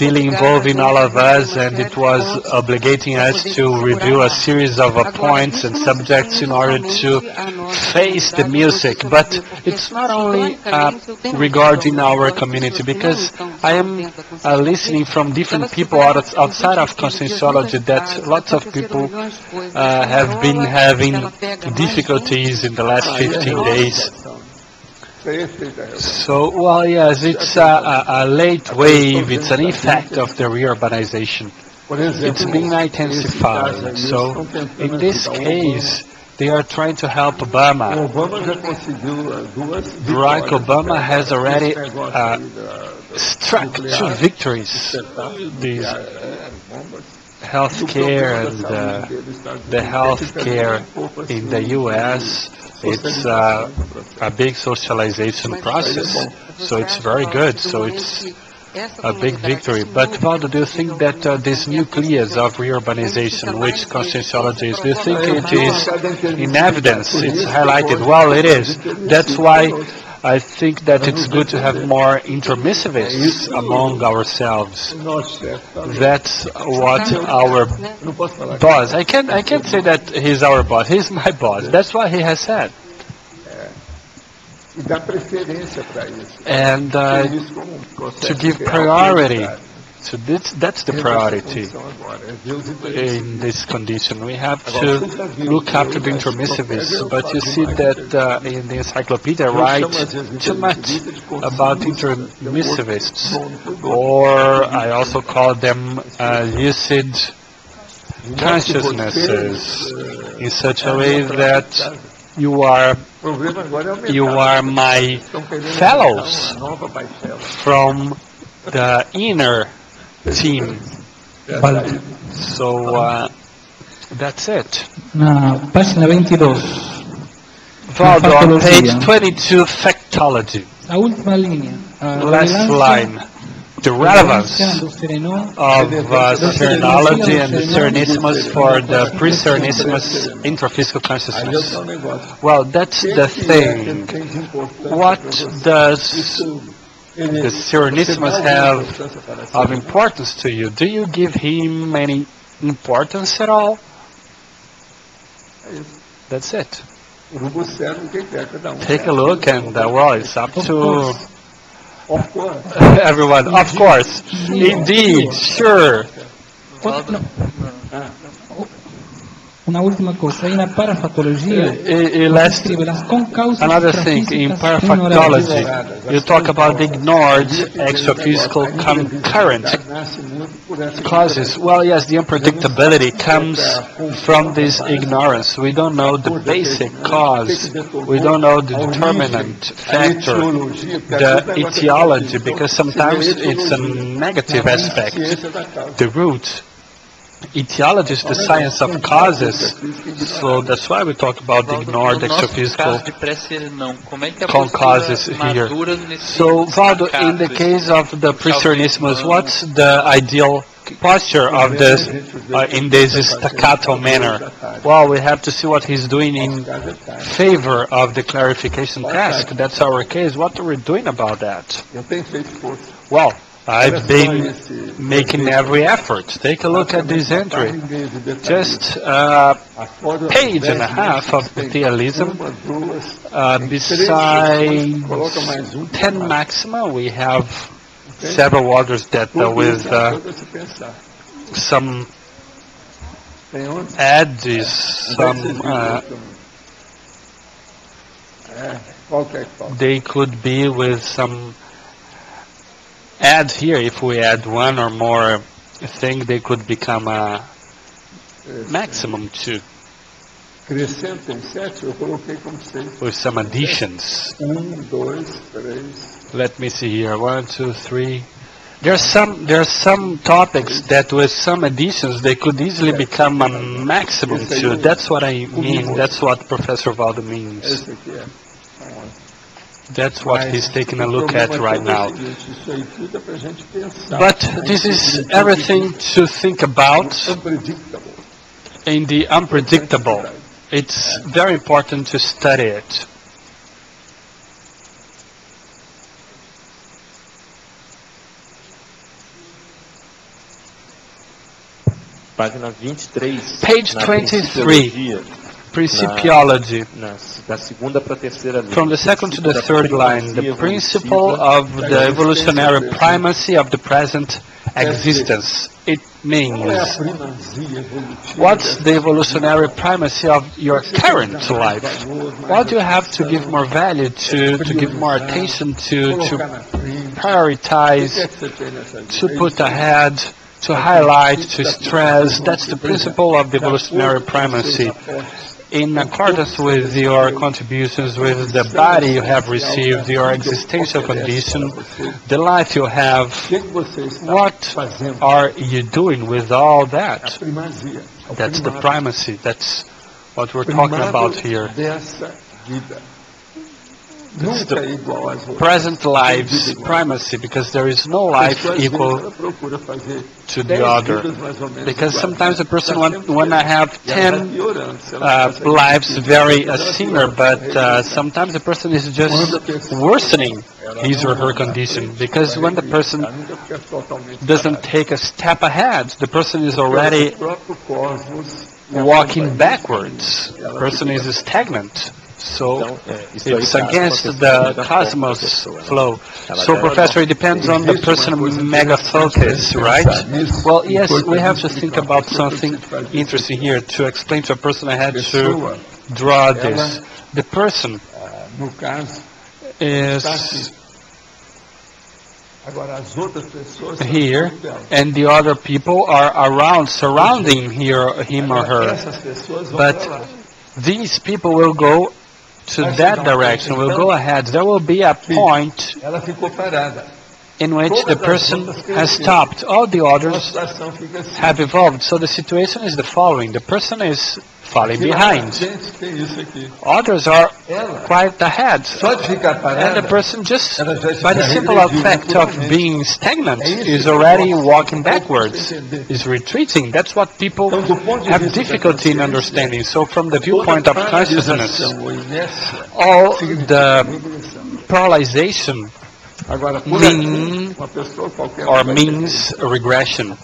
involving all of us, and it was obligating us to review a series of points and subjects in order to face the music. But it's not only regarding our community, because I am listening from different people outside of Conscienciology that lots of people have been having difficulties in the last 15 days. So, well, yes, it's a late wave, it's an effect of the reurbanization. It's being intensified. So, in this case, they are trying to help Obama. Barack Obama has already struck 2 victories. The healthcare and the healthcare in the U.S., it's a big socialization process. So it's very good. So it's a big victory. But Waldo, do you think that this nucleus of reurbanization, which Conscienciology is, do you think it is in evidence? It's highlighted. Well, it is. That's why I think that it's good to have more intermissivists among ourselves. That's what our boss. I can't say that he's our boss. He's my boss. That's what he has said. And to give priority So that's the priority in this condition. We have to look after the intermissivists, but you see that in the encyclopedia I write too much about intermissivists, or I also call them lucid consciousnesses, in such a way that you are my fellows from the inner team. So that's it. Página 22. Valdo, on page 22, factology. La última línea. Last line. The relevance of serenology and the Serenissimus for the pre-Serenissimus intraphysical consciousness. Well, that's the thing. What does the Serenissimus have of importance to you? Do you give him any importance at all? That's it. Take a look, and well, it's up to everyone. Of course, indeed, sure. Una última cosa, in parapsicologia, another thing, in parapsicology, you talk about the ignored extraphysical concurrent causes. Well, yes, the unpredictability comes from this ignorance. We don't know the basic cause. We don't know the determinant factor, the etiology, because sometimes it's a negative aspect, the root. Etiology is the science of causes, so that's why we talk about the ignored extraphysical causes here. So, Valdo, in the case of the pre-Serenissimus, what's the ideal posture of this in this staccato manner? Well, we have to see what he's doing in favor of the clarification task. That's our case. What are we doing about that? Well, I've been making every effort. Take a look at this entry. Just a page and a half of materialism. Besides 10 maxima, we have several others that with some edges, some they could be with some add here. If we add one or more thing, they could become a maximum too, with some additions. Let me see here. 1, 2, 3. There are some topics that with some additions they could easily become a maximum too. That's what I mean. That's what Professor Waldo means. That's what he's taking a look at right now. But this is everything to think about in the unpredictable. It's very important to study it. Page 23. Principiology. From the second to the third line, the principle of the evolutionary primacy of the present existence. It means, what's the evolutionary primacy of your current life? What do you have to give more value to give more attention to prioritize, to put ahead, to highlight, to stress? That's the principle of the evolutionary primacy. In accordance with your contributions with the body you have received, your existential condition, the life you have, what are you doing with all that? That's the primacy. That's what we're talking about here. It's the present life's primacy, because there is no life equal to the other. Because sometimes a person want to have 10 lives very similar, but sometimes a person is just worsening his or her condition. Because when the person doesn't take a step ahead, the person is already walking backwards. The person is stagnant. So it's against the cosmos flow. So, Professor, it depends on the person mega focus, right? Well, yes, we have to think about something interesting here. To explain to a person, I had to draw this. The person is here, and the other people are around, surrounding him or her. But these people will go to that direction, will go ahead. There will be a point in which the person has stopped. All the others have evolved. So the situation is the following. The person is falling behind. Others are quite ahead. And the person, just by the simple effect of being stagnant, is already walking backwards, is retreating. That's what people have difficulty in understanding. So from the viewpoint of consciousness, all the paralyzation means regression.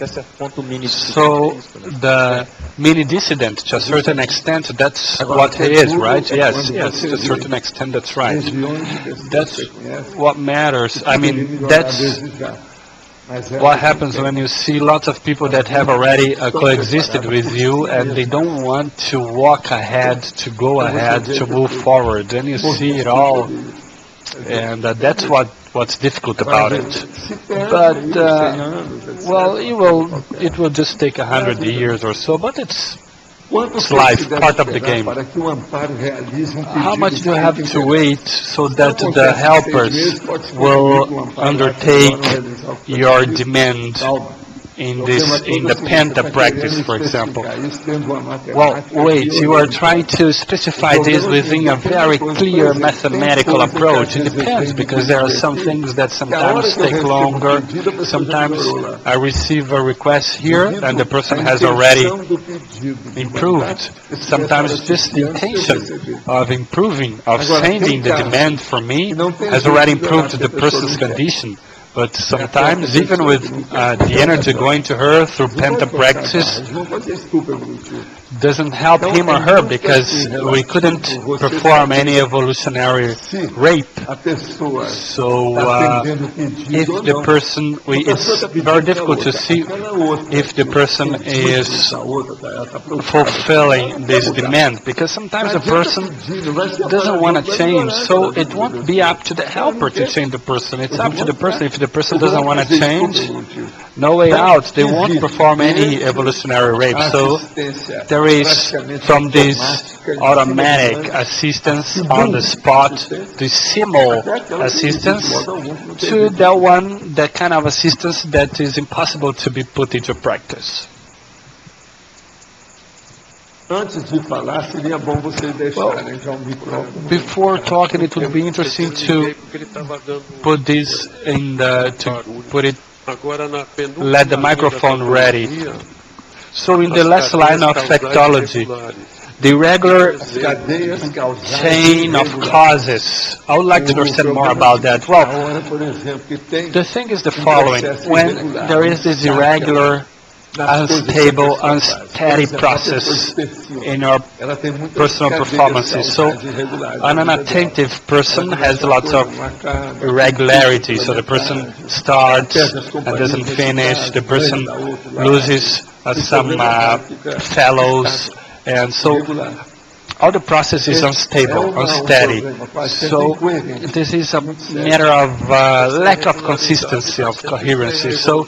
So the mini dissident, to a certain extent, that's what he is, right? Yes, to a certain extent, that's right. That's what matters. I mean, that's what happens when you see lots of people that have already coexisted with you, and they don't want to walk ahead, to go ahead, to move forward. Then you see it all, and that's what's difficult about it. But well, it will just take 100 years or so, but it's life, part of the game. How much do you have to wait so that the helpers will undertake your demand in the Penta practice, for example? Well, wait, you are trying to specify this within a very clear mathematical approach. It depends, because there are some things that sometimes take longer. Sometimes I receive a request here and the person has already improved. Sometimes just the intention of improving, of sending the demand for me, has already improved the person's condition. But sometimes, even with the energy going to her through Penta practice, doesn't help him or her, because we couldn't perform any evolutionary rape. So if the person, it's very difficult to see if the person is fulfilling this demand, because sometimes the person doesn't want to change. So it won't be up to the helper to change the person. It's up to the person. If the person doesn't want to change, no way out. They won't perform any evolutionary rape. So there is, from this automatic assistance on the spot, the simul assistance, to that kind of assistance that is impossible to be put into practice. Well, before talking, it would be interesting to put this let the microphone ready. So in the last line of factology, the regular chain of causes, I would like to understand more about that. Well, the thing is the following. When there is this irregular, unstable, unsteady process in our personal performances. So an unattentive person has lots of irregularity. So the person starts and doesn't finish. The person loses some fellows. And so all the process is unstable, unsteady. So this is a matter of lack of consistency, of coherency. So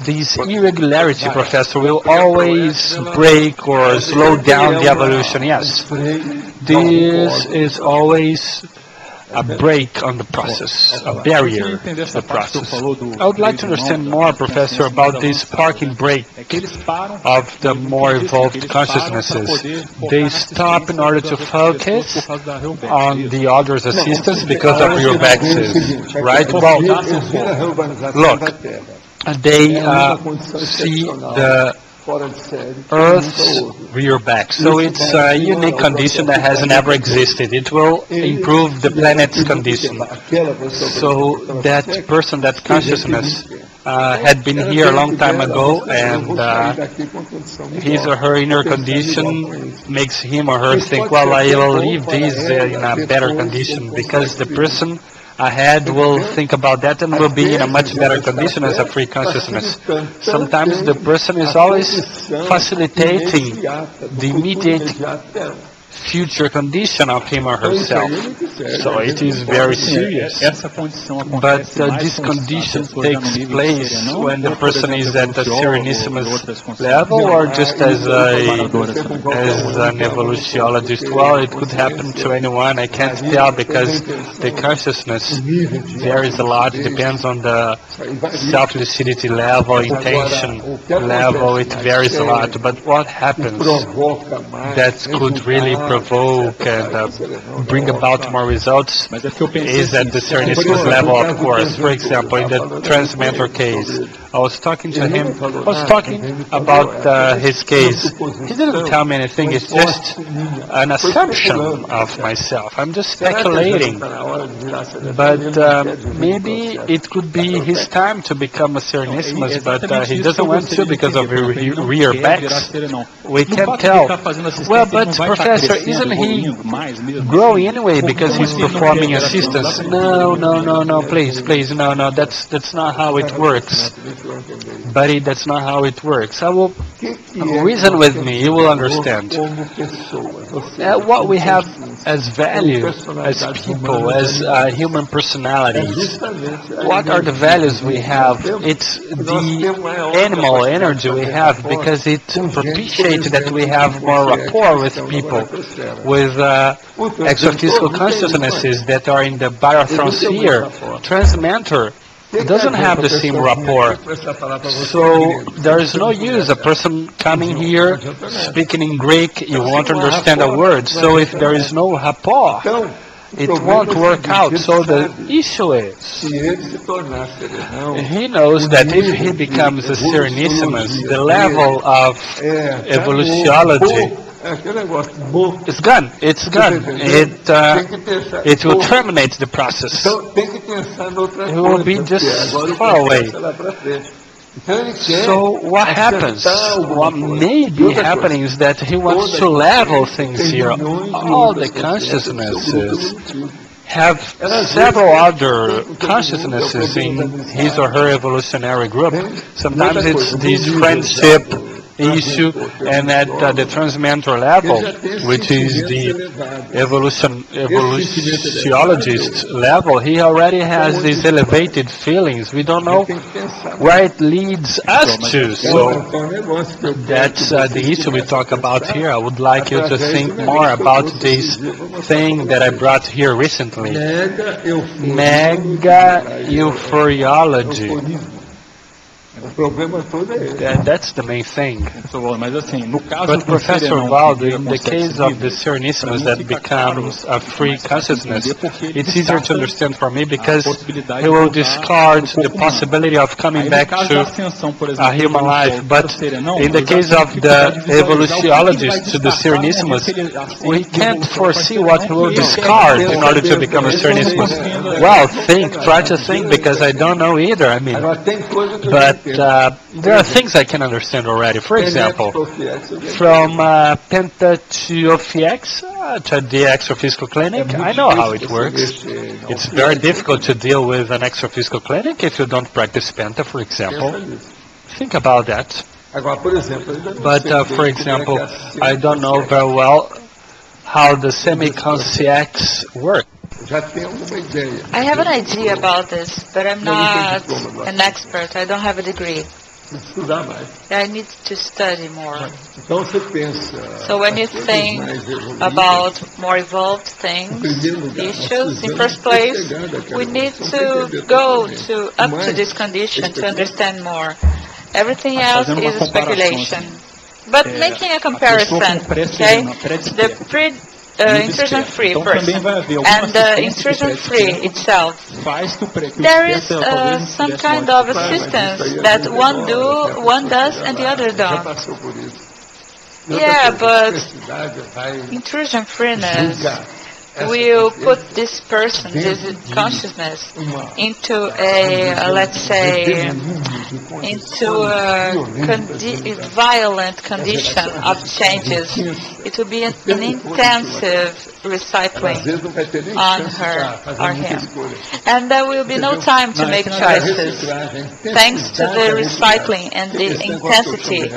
this irregularity, Professor, will always break or slow down the evolution. Yes, this is always a break on the process, a barrier to the process. I would like to understand more, Professor, about this parking brake of the more evolved consciousnesses. They stop in order to focus on the other's assistance because of your backseas, right? Well, look, they see the Earth's rear back. So it's a unique condition that has never existed. It will improve the planet's condition. So that person, that consciousness, had been here a long time ago, and his or her inner condition makes him or her think, well, I will leave this in a better condition, because the person ahead will think about that and will be in a much better condition as a free consciousness. Sometimes the person is always facilitating the immediate future condition of him or herself. So it is very serious. But this condition takes place when the person is at a Serenissimous level, or just as an evolutiologist. Well, it could happen to anyone. I can't tell, because the consciousness varies a lot. It depends on the self-lucidity level, intention level. It varies a lot. But what happens that could really provoke and bring about more results is at the Serenissimous level, of course. For example, in the Transmentor case, I was talking to him, I was talking about his case. He didn't tell me anything, it's just an assumption of myself. I'm just speculating. But maybe it could be his time to become a Serenissimus, but he doesn't want to because of rear backs. We can't tell. Well, but Professor, isn't he growing anyway because he's performing assistance? No, please, no, that's not how it works. Buddy, that's not how it works. I will reason with me, you will understand. What we have as value, as people, as human personalities, what are the values we have? It's the animal energy we have, because it propitiates that we have more rapport with people, with extraphysical consciousnesses that are in the biothron sphere. Transmentor doesn't have the same rapport. So there is no use a person coming here speaking in Greek, you won't understand a word. So if there is no rapport, it won't work out. So the issue is, he knows that if he becomes a Serenissimus, the level of evolutiology, it's gone. It will terminate the process. It will be just far away. So what happens? What may be happening is that he wants to level things here. All the consciousnesses have several other consciousnesses in his or her evolutionary group. Sometimes it's this friendship issue, and at the transmentor level, which is the evolutiologist level, he already has these elevated feelings. We don't know where it leads us to. So that's the issue we talk about here. I would like you to think more about this thing that I brought here recently. Mega-euphoriology. That's the main thing. But Professor Waldo, in the case of the Serenissimus that becomes a free consciousness, it's easier to understand for me, because he will discard the possibility of coming back to a human life. But in the case of the evolutiologist to the Serenissimus, we can't foresee what he will discard in order to become a Serenissimus. Well, try to think, because I don't know either. I mean, but there are things I can understand already. For example, from Penta to OPX to the extraphysical clinic, I know how it works. It's very difficult to deal with an extraphysical clinic if you don't practice Penta, for example. Think about that. But, for example, I don't know very well how the semi-conscious work. I have an idea about this, but I'm not an expert. I don't have a degree. I need to study more. So when you think about more evolved things, issues, in first place, we need to go up to this condition to understand more. Everything else is a speculation. But making a comparison, okay, the intrusion-free first, and the intrusion-free itself, there is some kind of assistance that one does and the other don't. Yeah, but intrusion-freeness will put this person, this consciousness, into a, let's say, into a violent condition of changes. It will be an intensive recycling on her or him. And there will be no time to make choices. Thanks to the recycling and the intensity,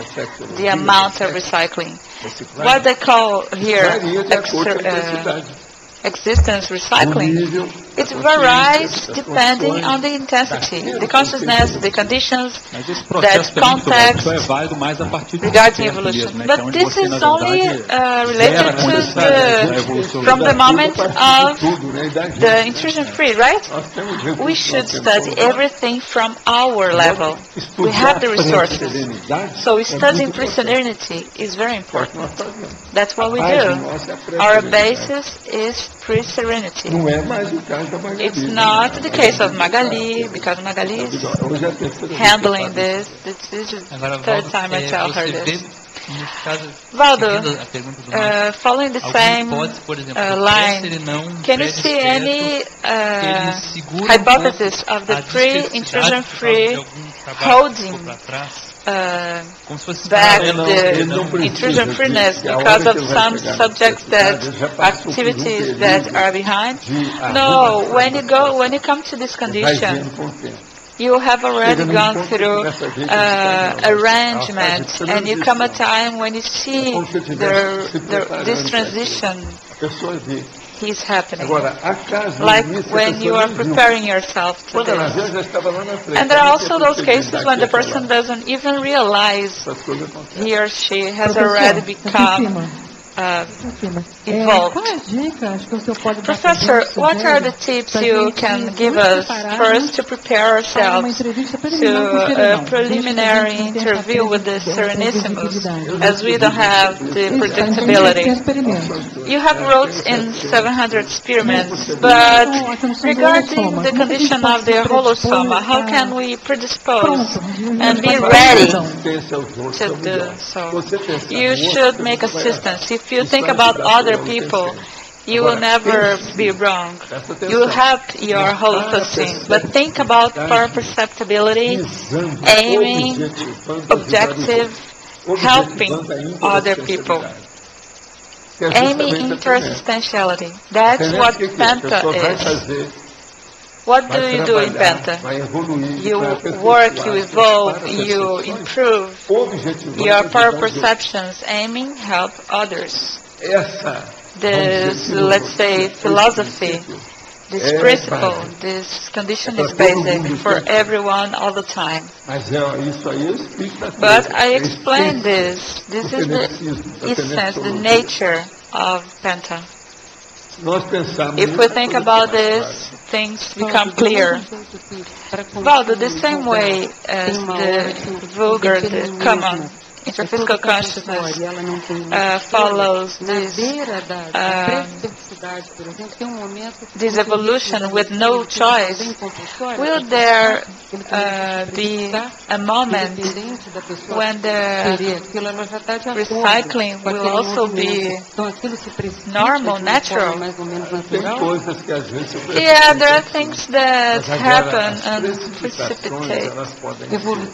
the amount of recycling. What they call here existence recycling, it varies depending on the intensity, the consciousness, the conditions, that context regarding evolution. But this is only related to from the moment of the intrusion free, right? We should study everything from our level. We have the resources. So studying pre-serenity is very important. That's what we do. Our basis is pre-serenity. It's not the case of Magali, because Magali is handling this. This is the third time I tell her this. Waldo, following the same line, can you see any hypothesis of the pre-intrusion free holding back the intrusion freeness because of some subjects that activities that are behind? No, when you come to this condition, you have already gone through arrangement, and you come a time when you see this transition is happening, like when you are preparing yourself to this. And there are also those cases when the person doesn't even realize he or she has already become evolved. Professor, what are the tips you can give us first to prepare ourselves to a preliminary interview with the Serenissimos, as we don't have the predictability? You have wrote in 700 experiments, but regarding the condition of the holosoma, how can we predispose and be ready to do so? You should make assistance. If you think about other people, you will never be wrong. You will have your holocene, but think about paraperceptibility, aiming, objective, helping other people. Aiming intersubstantiality. That's what Penta is. What do you do in Penta? You work, you evolve, you improve your perceptions, aiming, help others. This, let's say, philosophy, this principle, this condition is basic for everyone all the time. But I explained this. This is the essence, the nature of Penta. If we think about this, things become clear. Waldo, the same way as the vulgar, the common interphysical consciousness follows this evolution with no choice, will there be a moment when the recycling will also be normal, natural? Yeah, there are things that happen and precipitate,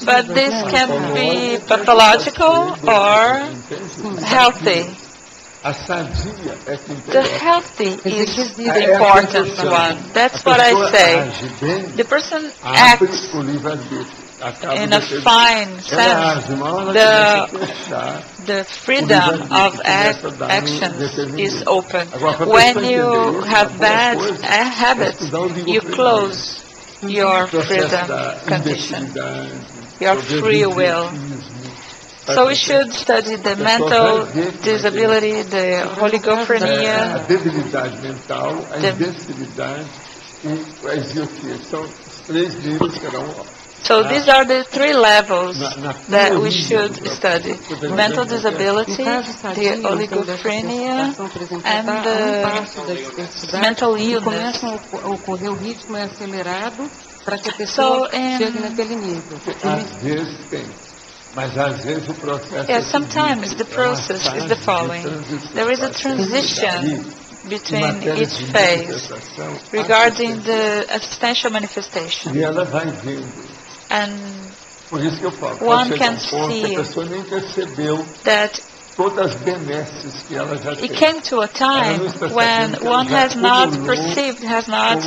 but this can be pathological or healthy. The healthy is the important one. That's what I say. The person acts in a fine sense. The freedom of actions is open. When you have bad habits, you close your freedom condition, your free will. So we should study the mental disability, the oligophrenia, so these are the three levels that we should study: mental disability, the oligophrenia, and the mental illness. So sometimes the process is the following. There is a transition between each phase regarding the existential manifestation. E ela vai vendo. And Por isso que eu falo, one pode can chegar um ponto que see a pessoa nem percebeu that todas as benesses que ela já it fez. came to a time when one has not perceived, has not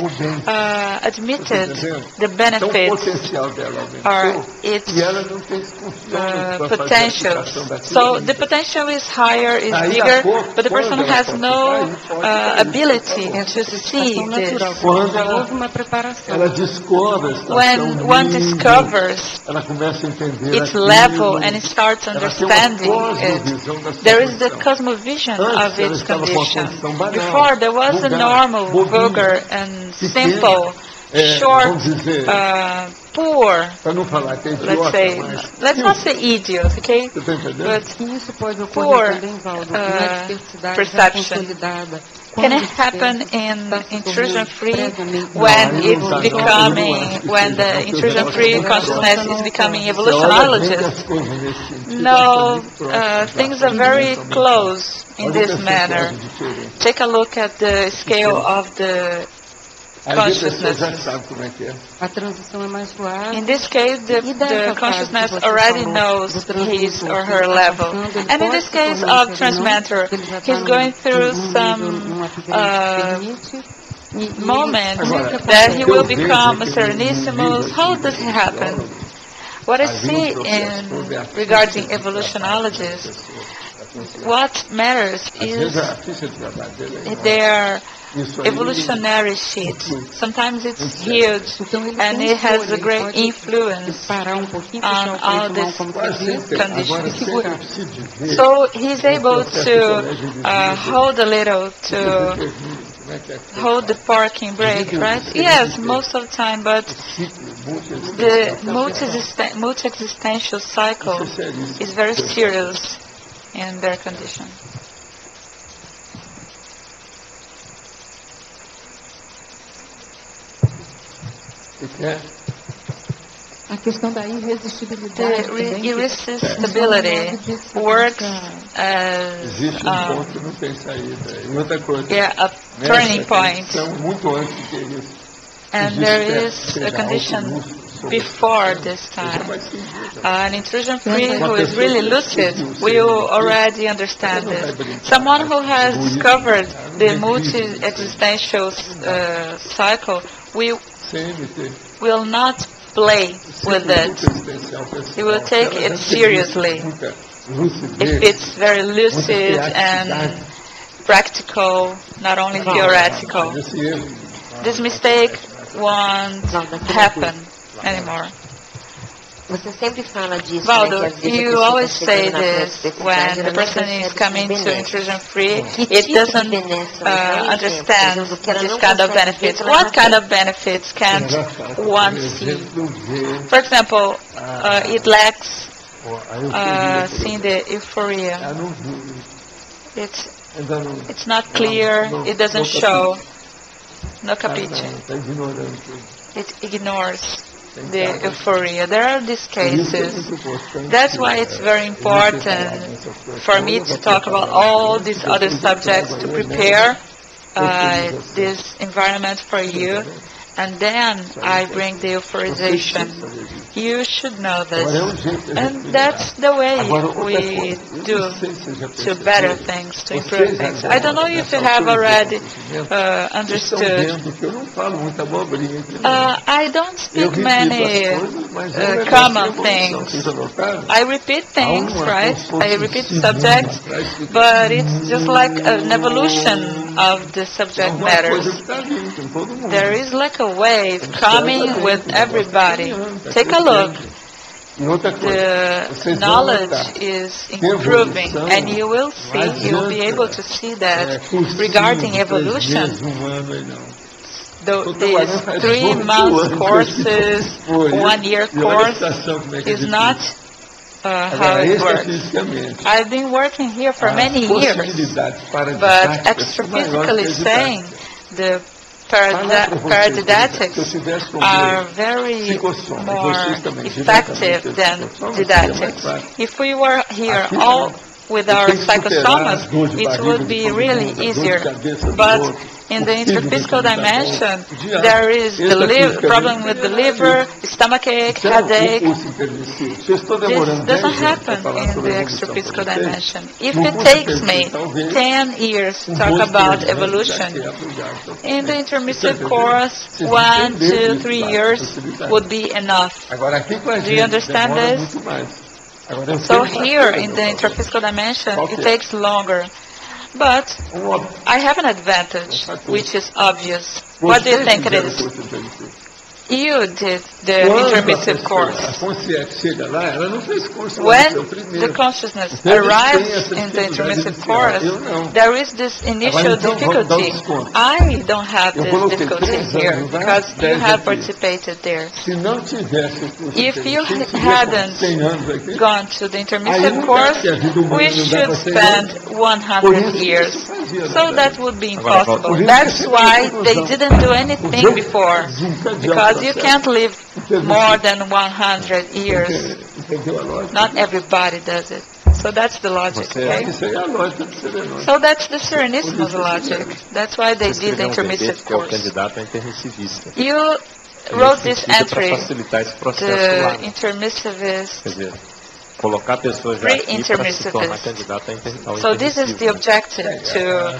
admitted the Então, o benefits potencial dela or aumentou its e ela não tem funções para fazer a potential. aplicação daquilo. So the potential is higher, is Aí, bigger, a pouco, but the person quando ela has pode no ficar, pode ability to see this. Quando Houve uma preparação. ela descobre a estação When one nível, discovers ela começa a entender its aquilo, level and it starts ela tem uma understanding it, cosmovisão da there is the situação. cosmovision of Antes, ela its estava com uma condition. condição banal, Before, there was a vulgar, normal, bobinha, vulgar, and pequena, simple, short, vamos dizer, poor, para não falar que é let's idiota, say, mas let's not say idiot, okay? você está entendendo? But E isso pode poor ocorrer também, Waldo, na diversidade perception. consolidada. Can it happen in intrusion-free when it's becoming, when the intrusion-free consciousness is becoming evolutionologist? No, things are very close in this manner. Take a look at the scale of the Aí a pessoa já consciousness. sabe como é que é. A transição é mais suave. In this case, the consciousness already knows his or her level. And in this case of transmatter, he's going through some moment that he will become a Serenissimus. How does it happen? What I see in regarding evolutionologists, what matters Às vezes is a ficha de trabalho dele é enorme. their Isso aí, evolutionary sheet. Sometimes it's huge and it has a great influence Parar um pouquinho, on puxar o all peito, this como quase você diz, sempre, agora conditions. e segurar. sempre se dizer, So he's able to hold a little to como é que é que hold the parking brake, right? Yes, most of the time, but the multi-existential cycle is very serious in their condition. A questão da irresistibilidade também, The irresistibility works as Existe ponto que não tem saída. E outra coisa, a turning point, são muito antes do que isso. and there is a condition before this time. An intrusion-free who is really lucid will already understand this. Someone who has discovered the multi-existential cycle will not play with it. He will take it seriously. If it's very lucid and practical, not only theoretical. This mistake won't happen anymore. Você sempre fala disso, Waldo, né, que às vezes a you pessoa always tá say chegando na this perspectiva, when ela the não person percebe is coming que to benesse. intrusion-free, Que it tipo de doesn't benesse? Por understand exemplo, que ela this não kind of consegue benefits. ver, ela What já kind of benefits can't one see? For example, it lacks seeing the euphoria. It's not clear, it doesn't show, no capisce. It ignores the euphoria. There are these cases. That's why it's very important for me to talk about all these other subjects to prepare this environment for you, and then I bring the euphorization. You should know this. And that's the way we do to better things, to improve things. I don't know if you have already understood. I don't speak many common things. I repeat things, right? I repeat subjects, but it's just like an evolution of the subject matters. There is like a wave coming with everybody. Take a look. The knowledge is improving, and you will see, you will be able to see that regarding evolution. These 3 month courses, 1 year course is not how it works. I've been working here for many years, but extraphysically saying, the paradidactics are very more effective than didactics. If we were here all with our psychosomas, it would be really easier. But in the interphysical dimension, there is the problem with the liver, stomachache, headache. This doesn't happen in the extraphysical dimension. If it takes me 10 years to talk about evolution, in the intermissive course, 1, 2, 3 years would be enough. Do you understand this? So here in the interphysical dimension, it takes longer. But I have an advantage, which is obvious. What do you think it is? You did the intermissive course. When the consciousness arrives in the intermissive course, there is this initial difficulty. I don't have this difficulty here because you have participated there. If you hadn't gone to the intermissive course, we should spend 100 years. So that would be impossible. That's why they didn't do anything before, because you can't live more than 100 years. Not everybody does it. So that's the logic, okay? So that's the Serenismo's logic. That's why they did the intermissive course. You wrote this entry, the intermissivist, pre-intermissivist. So this is the objective, to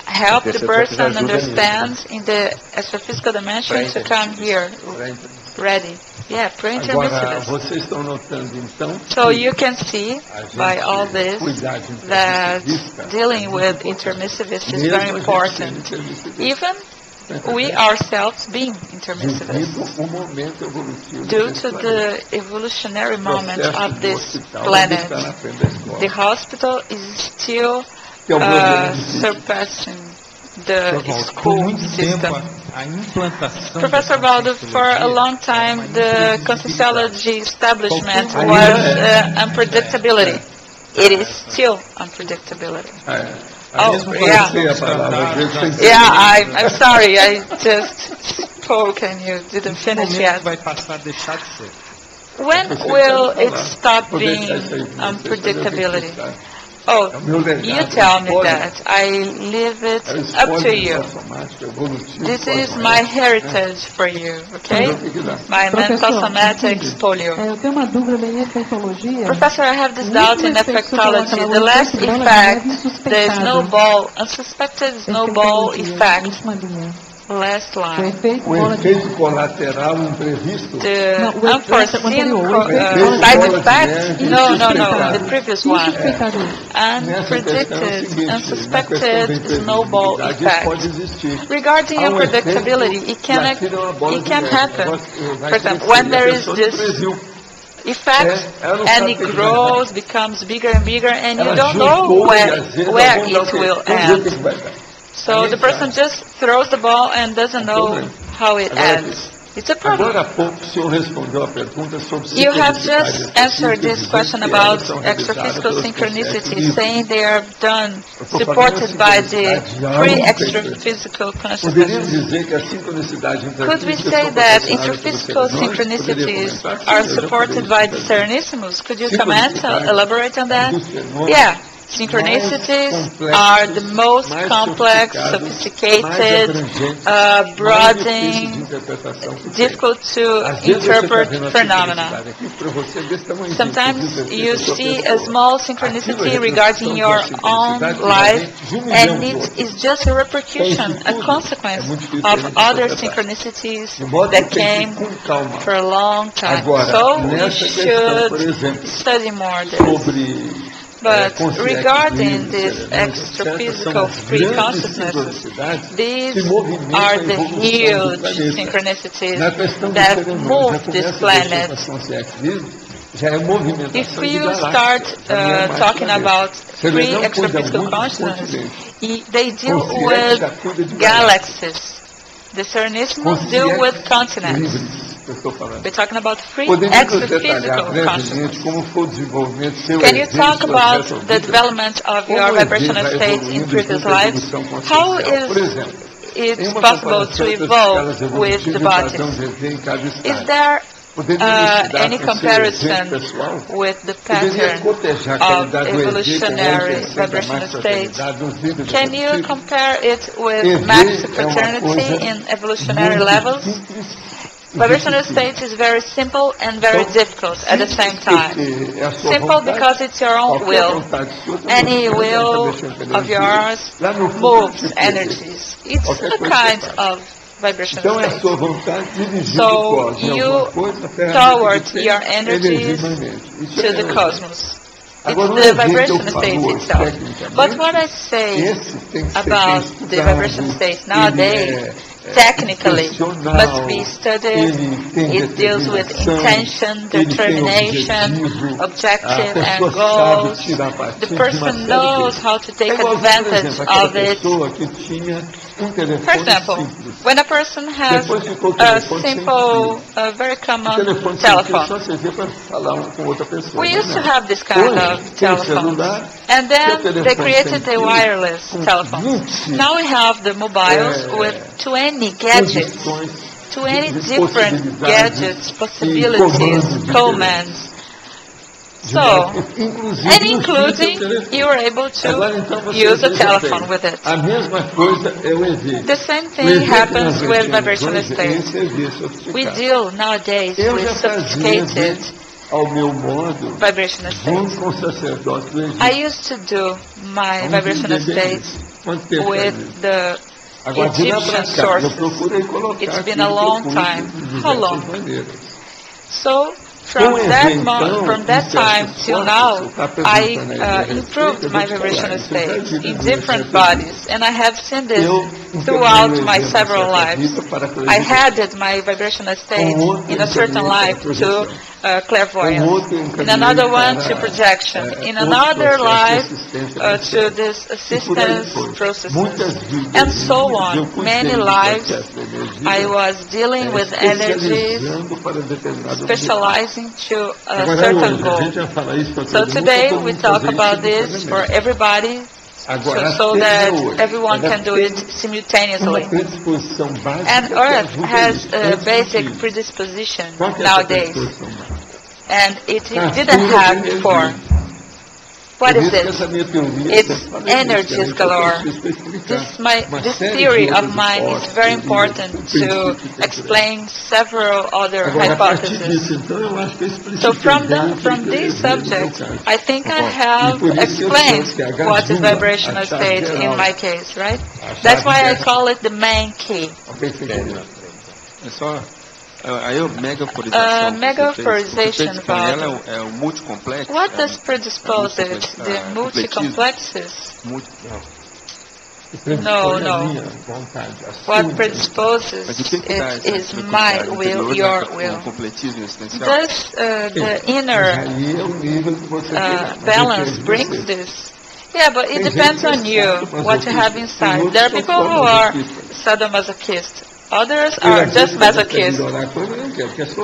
help the person understand in the astrophysical dimension to come here ready. Yeah, pre-intermissivist. So you can see by all this that dealing with intermissivists is very important. Even we ourselves being intermissivists, due to the evolutionary moment of this planet. The hospital is still surpassing the school system. Professor Waldo, for a long time the Conscienciology establishment was unpredictability. It is still unpredictability. Oh, yeah. Yeah, I'm sorry, I just spoke and you didn't finish yet. When will it stop being unpredictability? Oh, you tell me that. I leave it up to you. This is my heritage for you, okay? My mental somatics polio. Professor, I have this doubt in effectology. The last effect, the snowball, unsuspected snowball effect. Last line. The unforeseen side effect? No, the previous one. Unpredicted, unsuspected snowball effect. Regarding unpredictability, it can happen. For example, when there is this effect and it grows, becomes bigger and bigger, and you don't know where it will end. So the person just throws the ball and doesn't know how it ends. It's a problem. You have just answered this question about extraphysical synchronicity, saying they are done, supported by the pre-extraphysical consciousness. Could we say that intraphysical synchronicities are supported by the Serenismus? Could you comment, elaborate on that? Yeah. Synchronicities are the most complex, sophisticated, broadening, difficult to interpret phenomena. Sometimes you see a small synchronicity regarding your own life, and it is just a repercussion, a consequence of other synchronicities that came for a long time. So we should study more this. But regarding these extraphysical free consciousnesses, these are the huge synchronicities that move this planet. If you start talking about free extraphysical consciousness, they deal with galaxies. The Serenismus deal with continents. We're talking about free extraphysical consciousness. Can you talk about the development of your vibrational states in previous lives? How is it possible to evolve with the bodies? Is there any comparison with the pattern of evolutionary vibrational states. Can you compare it with max fraternity in evolutionary levels? Vibrational state is very simple and very difficult at the same time. Simple because it's your own will. Any will of yours moves energies. It's a kind of vibrational state. So you forward your energies to the cosmos. It's the vibration state itself. But what I say about the vibration state nowadays, technically, must be studied. It deals with intention, determination, objective and goals. The person knows how to take advantage of it. For example, when a person has a simple, very common telephone, we used to have this kind of telephones, and then they created the wireless telephones. Now we have the mobiles with 20 gadgets, 20 different gadgets, possibilities, commands. So, and including, you are able to use a telephone with it. The same thing happens with vibrational states. We deal nowadays with sophisticated vibrational states. I used to do my vibrational states with the Egyptian sources. It's been a long time. How long? So, from that time till now, I improved my vibrational states in different bodies, and I have seen this throughout my several lives. I added my vibrational state in a certain life to clairvoyance, in another one to projection, in another life to this assistance processes, and so on. Many lives I was dealing with energies, specializing to a certain goal. So today we talk about this for everybody, so that everyone can do it simultaneously. And Earth has a basic predisposition nowadays, and it didn't have before. What is it? It's energies galore. This theory of mine is very important to explain several other hypotheses. So from this subject, I think I have explained what is vibrational state in my case, right? That's why I call it the main key. Megaunpredictability value. What does predispose it? The multi-complexes? No. What predisposes it is my will, your will. Does the inner balance brings this? Yeah, but it depends on you, what you have inside. There are people who are sadomasochists. Others are just masochists.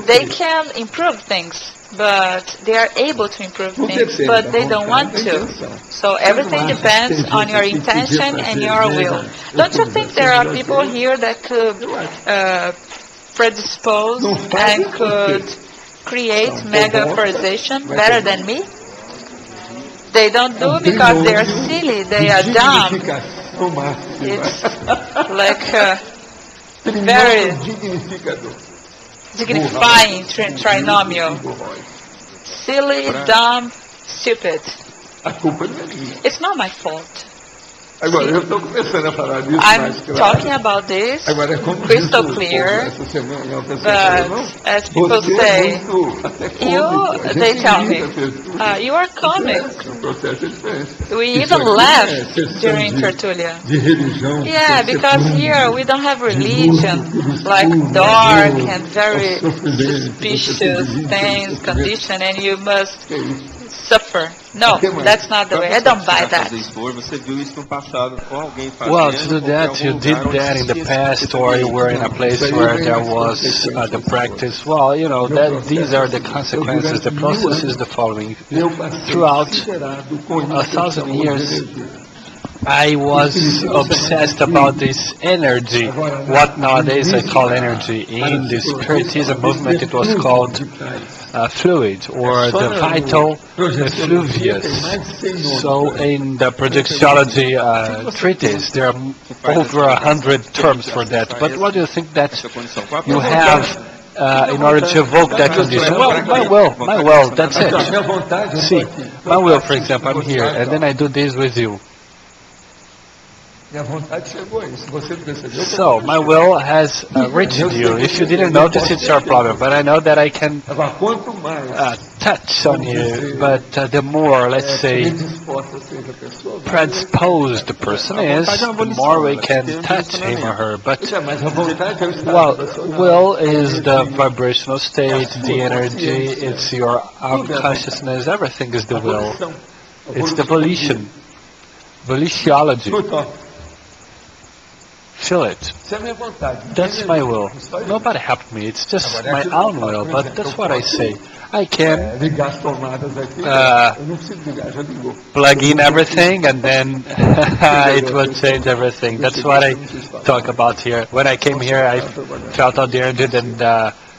They can improve things, but they are able to improve things, but they don't want to. So everything depends on your intention and your will. Don't you think there are people here that could predispose and could create megaunpredictation better than me? They don't do because they are silly, they are dumb. It's like very dignifying trinomial. Silly, dumb, stupid. It's not my fault. I'm talking about this crystal clear, but as people say, they tell me, you are comic. We even laughed during Tertúlia. Yeah, because here we don't have religion, like dark and very suspicious things, condition, and you must suffer. No, that's not the way. I don't buy that. Well, to do that, you did that in the past, or you were in a place where there was the practice. Well, you know, these are the consequences. The process is the following. Throughout 1,000 years, I was obsessed about this energy, what nowadays I call energy. In the Spiritism movement it was called fluid, or the vital effluvius. So in the Projectiology treatise there are over 100 terms for that. But what do you think that you have in order to evoke that condition? Well, my will, that's it. See, my will, for example, I'm here, and then I do this with you. So, my will has reached you. If you didn't notice, it's your problem. But I know that I can touch on you. But the more, let's say, predisposed the person is, the more we can touch him or her. But, well, will is the vibrational state, the energy, it's your consciousness, everything is the will. It's the volition. Volitionology. Feel it. That's my will. Nobody helped me. It's just my own will. But that's what I say. I can plug in everything and then it will change everything. That's what I talk about here. When I came here, I felt out there and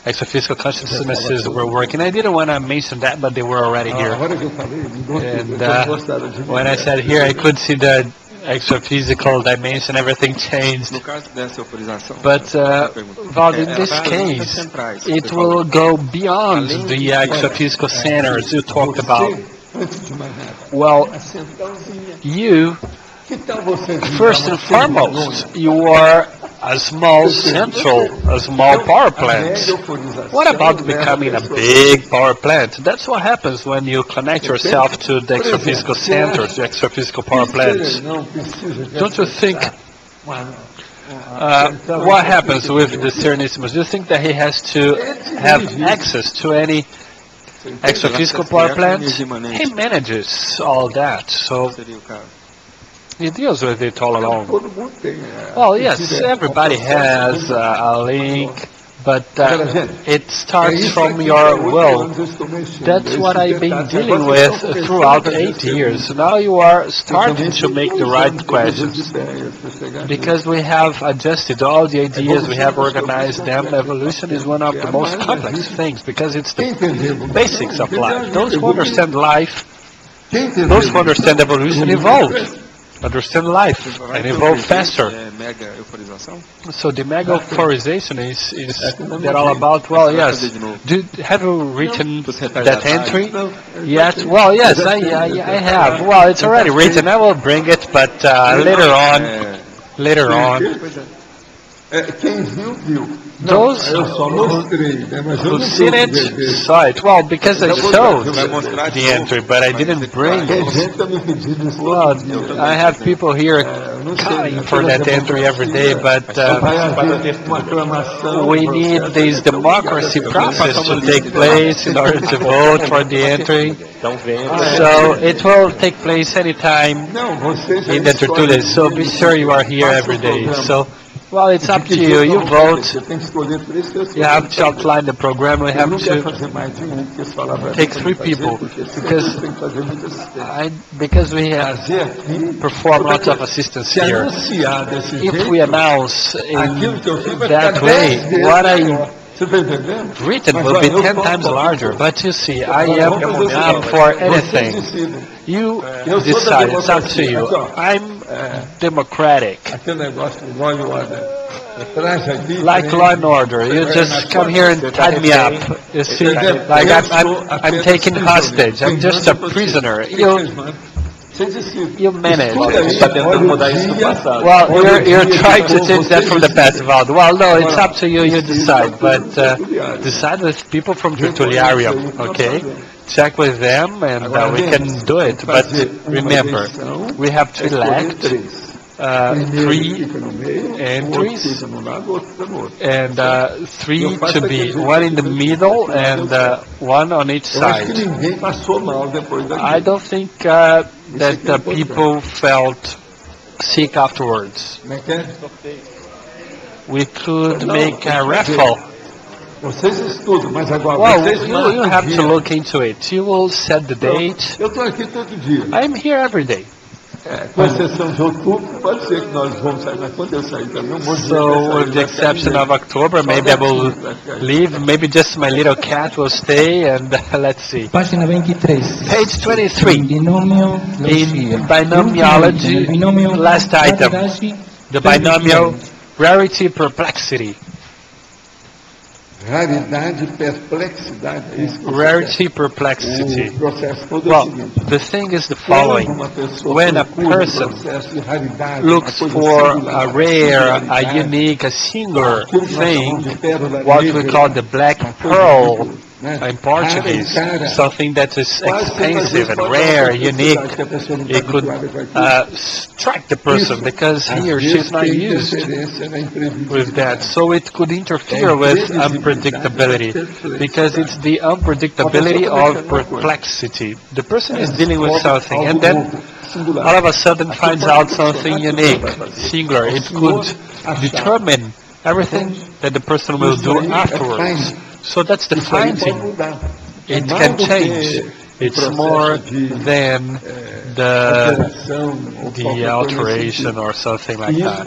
extra-physical consciousnesses were working. I didn't want to mention that, but they were already here. And when I said here, I could see the extra-physical dimension, everything changed. But, Waldo, in this case, it will go beyond the extra-physical centers you talked about. Well, you, first and foremost, you are a small central, a small power plant. What about becoming a big power plant? That's what happens when you connect yourself to the extra-physical centers, the extra-physical power plants. Don't you think, what happens with the Serenissimus? Do you think that he has to have access to any extra-physical power plant? He manages all that, so he deals with it all along. Well, yes, everybody has a link, but it starts from your will. That's what I've been dealing with throughout 8 years. Now you are starting to make the right questions, because we have adjusted all the ideas, we have organized them. Evolution is one of the most complex things, because it's the basics of life. Those who understand life, those who understand evolution evolve. Understand life and evolve faster. So the mega euphorization is they're all about, well, yes. Have you written that entry yet? Well, yes, I have. Well, it's already written. I will bring it, but later on. Those who seen it saw it. Well, because I showed the entry, but I didn't bring it. Well, I have people here calling for that entry every day, but we need this democracy process to take place in order to vote for the entry. So it will take place anytime in the Tertúlia. So be sure you are here every day. So, well, it's up to you. You vote. You have to outline the program. We have to take 3 people because we have performed lots of assistance here. If we announce in that way, what I written will be 10 times larger. But you see, I am up for anything. You decide. It's up to you. I'm democratic. Like law and order. You just come here and tie me up. You see, like I'm taken hostage. I'm just a prisoner. You manage. Well, you're trying to change that from the past, Waldo. Well, no, it's up to you. You decide. But decide with people from Tertuliarium, okay? Check with them, and we can do it. But remember, we have to elect 3 entries, and 3 to be 1 in the middle and 1 on each side. I don't think that the people felt sick afterwards. We could make a raffle. Well, you have to look into it. You will set the date. I'm here every day. Com exceção de outubro, pode ser que nós vamos sair, mas quando eu sair também, So, with the exception of October, maybe I will leave. Maybe just my little cat will stay, and let's see. Pagina 23. Page 23. Binomio In binomiology, last item, the binomial rarity perplexity. Raridade, perplexidade. É isso que você Rarity quer. perplexity. O processo todo é o Well, seguinte. the thing is the following. Quando uma pessoa When a procura person processo de raridade, looks uma coisa for singular, a rare, a singularidade, unique, a singular aquilo que nós chamamos thing, de pérola what we negra, call the black uma coisa pearl muito, né, in Portuguese, cara, something that is quase expensive and pode rare, dar uma unique, perplexidade que a pessoa não está it could habituada com aquilo. strike the person Isso, because he or às she is vezes, not tem used interferência na imprevisibilidade. with that. So it could interfere with unpredictability because it's the unpredictability of perplexity. The person is dealing with something and then all of a sudden finds out something unique, singular. It could determine everything that the person will do afterwards. So that's the finding. It can change. It's more than the alteration or something like that.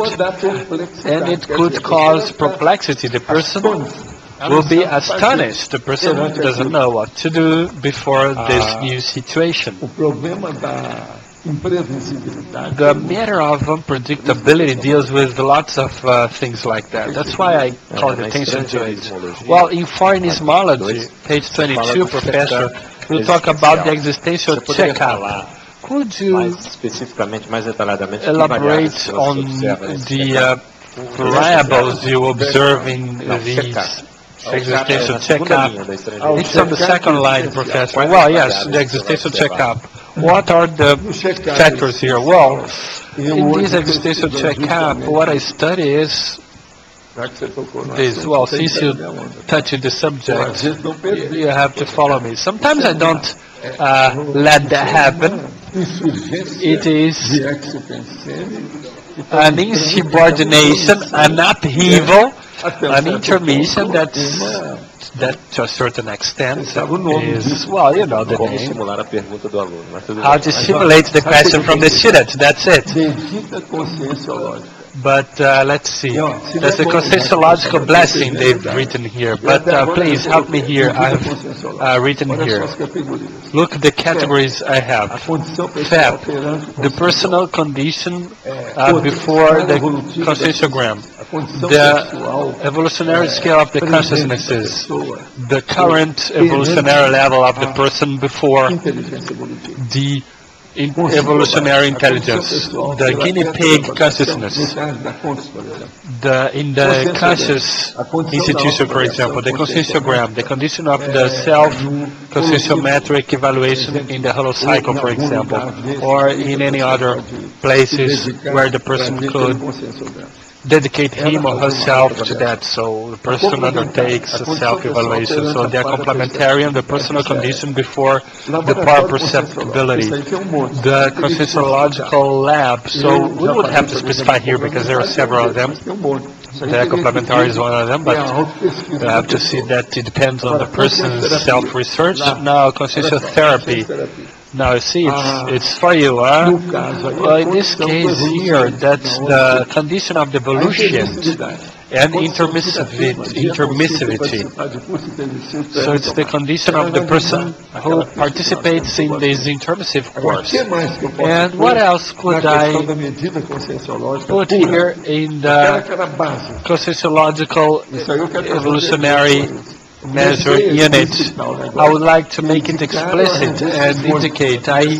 And it could cause perplexity. The person will be astonished. The person doesn't know what to do before this new situation. The matter of unpredictability deals with lots of things like that. That's why I call attention to it. Well, in foreignismology, page 22, Professor, we'll talk about the existential checkup. Could you elaborate on the variables you observe in these existential checkup? It's on the second line, Professor. Well, yes, the existential checkup. What are the factors here? Well, in this existential checkup, what I study is this. Well, since you touched the subject, you have to follow me. Sometimes I don't let that happen. It is an insubordination, an upheaval, an intermission that to a certain extent is, well, you know the name. How to stimulate the question from the student, that's it. But let's see. There's a conscienciological blessing they've written here. But please help me here. I've written here. Look at the categories I have. FAP, the personal condition before the conscienciogram. The evolutionary scale of the consciousnesses. The current evolutionary level of the person before the evolutionary intelligence, the guinea pig consciousness, in the conscious institution, for example, the conscienciogram, the condition of the self-conscienciometric evaluation in the holocycle, for example, or in any other places where the person could dedicate him or herself to that. So the person undertakes a self-evaluation. So they are complementarian, the personal condition before the paraperceptibility, the conscienciological lab. So we would have to specify here because there are several of them. The complementary is one of them, but we have to see that it depends on the person's self-research. Now, conscienciotherapy. Now, see, it's for you, huh? Well, in this case here, that's the condition of devolution and intermissivity. So it's the condition of the person who participates in this intermissive course. And what else could I put here in the conscienciological evolutionary measure unit? I would like to make it explicit and indicate I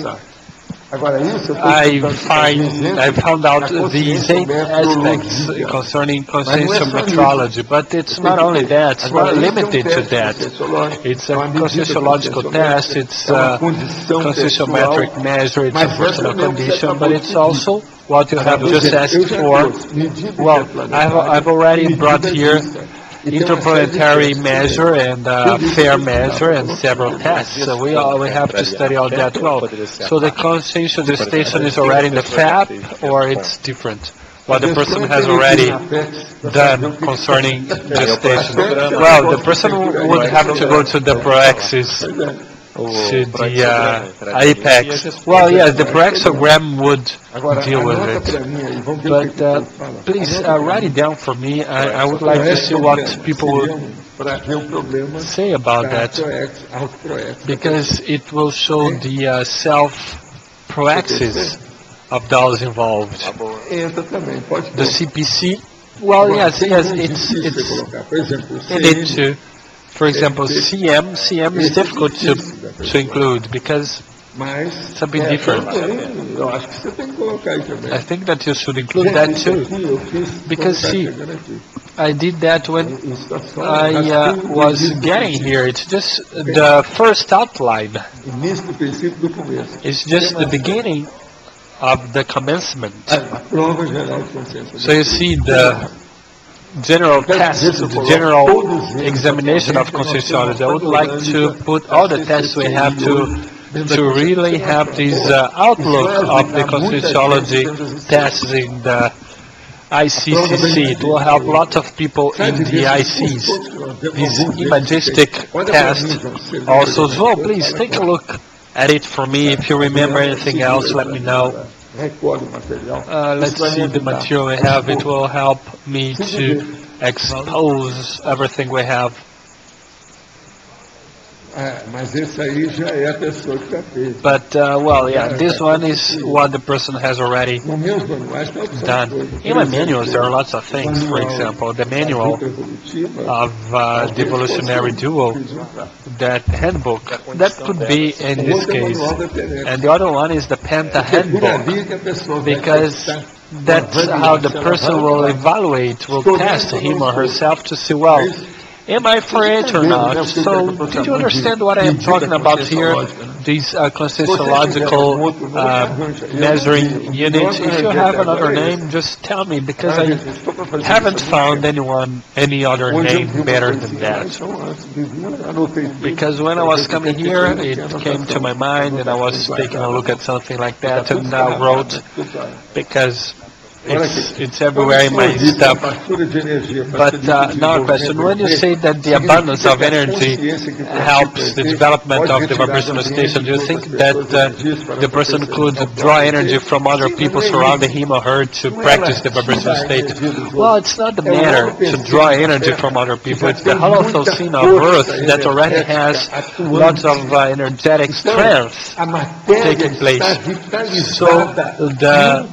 found out these 8 aspects concerning conscienciometrology, but it's not only that, it's not limited to that. It's a conscienciological test, it's a conscienciometric measure, it's a personal condition, but it's also what you have just asked for. Well, I've already brought here interplanetary measure and fair measure and several tests. So we have to study all that well. So the conscientious gestation is already in the FAP, or it's different? What the person has already done concerning gestation. Well, the person would have to go to the proaxis to the apex. Well, yes, the proexogram would deal with it. But please write it down for me. I would like to see what people would say about that, because it will show the self-proaxis of those involved. The CPC, well, yes, it's in it too. For example, CM is difficult to include because it's a bit different. I think that you should include that too, because see, I did that when I was getting here. It's just the first outline. It's just the beginning of the commencement. So you see the general test, the general examination of Conscienciology. I would like to put all the tests we have to really have this outlook of the Conscienciology tests in the ICCC. It will help lots of people in the ICs. This imagistic test also as well. Please take a look at it for me. If you remember anything else, let me know. Let's see the material we have. It will help me to expose everything we have. But, well, yeah, this one is what the person has already done. In my manuals, there are lots of things. For example, the manual of the evolutionary duo, that handbook, that could be in this case. And the other one is the Penta handbook, because that's how the person will evaluate, will test him or herself to see, well, am I for it or not? So, did you understand what I am talking about here? These conscienciological measuring units. If you have another name, just tell me, because I haven't found any other name better than that. Because when I was coming here, it came to my mind, and I was taking a look at something like that, and I wrote, because it's everywhere in my stuff. But now a question, when you say that the abundance of energy helps the development of the vibrational station, do you think that the person could draw energy from other people surrounding him or her to practice the vibrational state? Well, it's not the matter to draw energy from other people. It's the Holocene of Earth that already has lots of energetic strength taking place. So the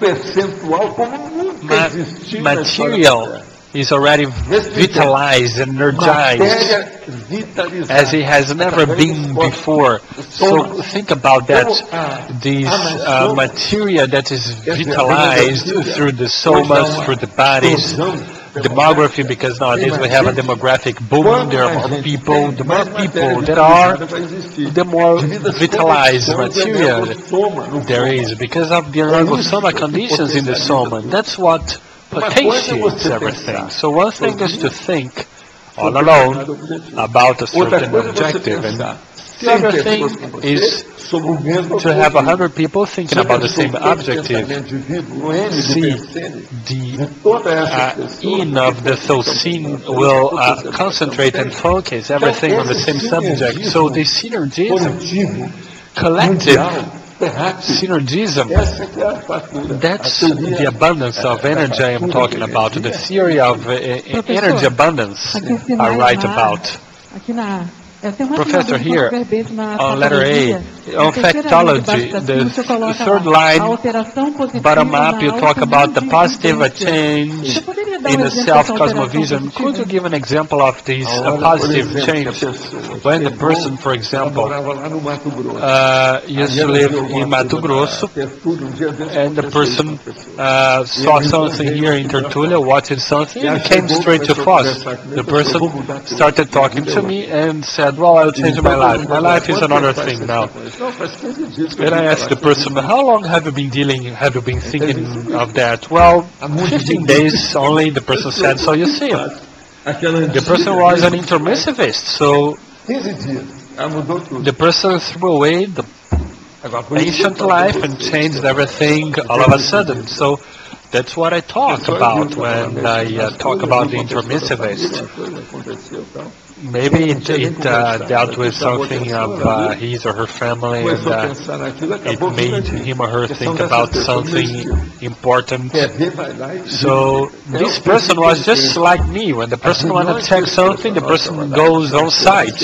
material is already vitalized, energized, as it has never been before. So think about that. This material that is vitalized through the somas, through the bodies, demography, because nowadays we have a demographic boom. There are more people. The more people there are, the more vitalized material there is, because of the soma conditions in the soma. That's what potentiates everything. So one thing is to think all alone about a certain objective, and the other thing is to have 100 people thinking about the same objective. See, the in of the Thocene will concentrate and focus everything on the same subject. So the synergism, collective synergism, that's the abundance of energy I am talking about, the theory of energy abundance I write about. Professor, here, on letter A, on factology, the third line, bottom up, you talk about the positive change in the self-cosmovision. Could you give an example of this positive change? When the person, for example, used to live in Mato Grosso, and the person saw something here in Tertúlia, watched something, and came straight to Foz. The person started talking to me and said, well, I'll change my life. My life is another thing now. And I asked the person, how long have you been thinking of that? Well, 15 days only, the person said. So you see, the person was an intermissivist. So the person threw away the ancient life and changed everything all of a sudden. So that's what I talk about when I talk about the intermissivist. Maybe it dealt with something of his or her family, and it made him or her think about something important. So this person was just like me. When the person wants to check something, the person goes on site.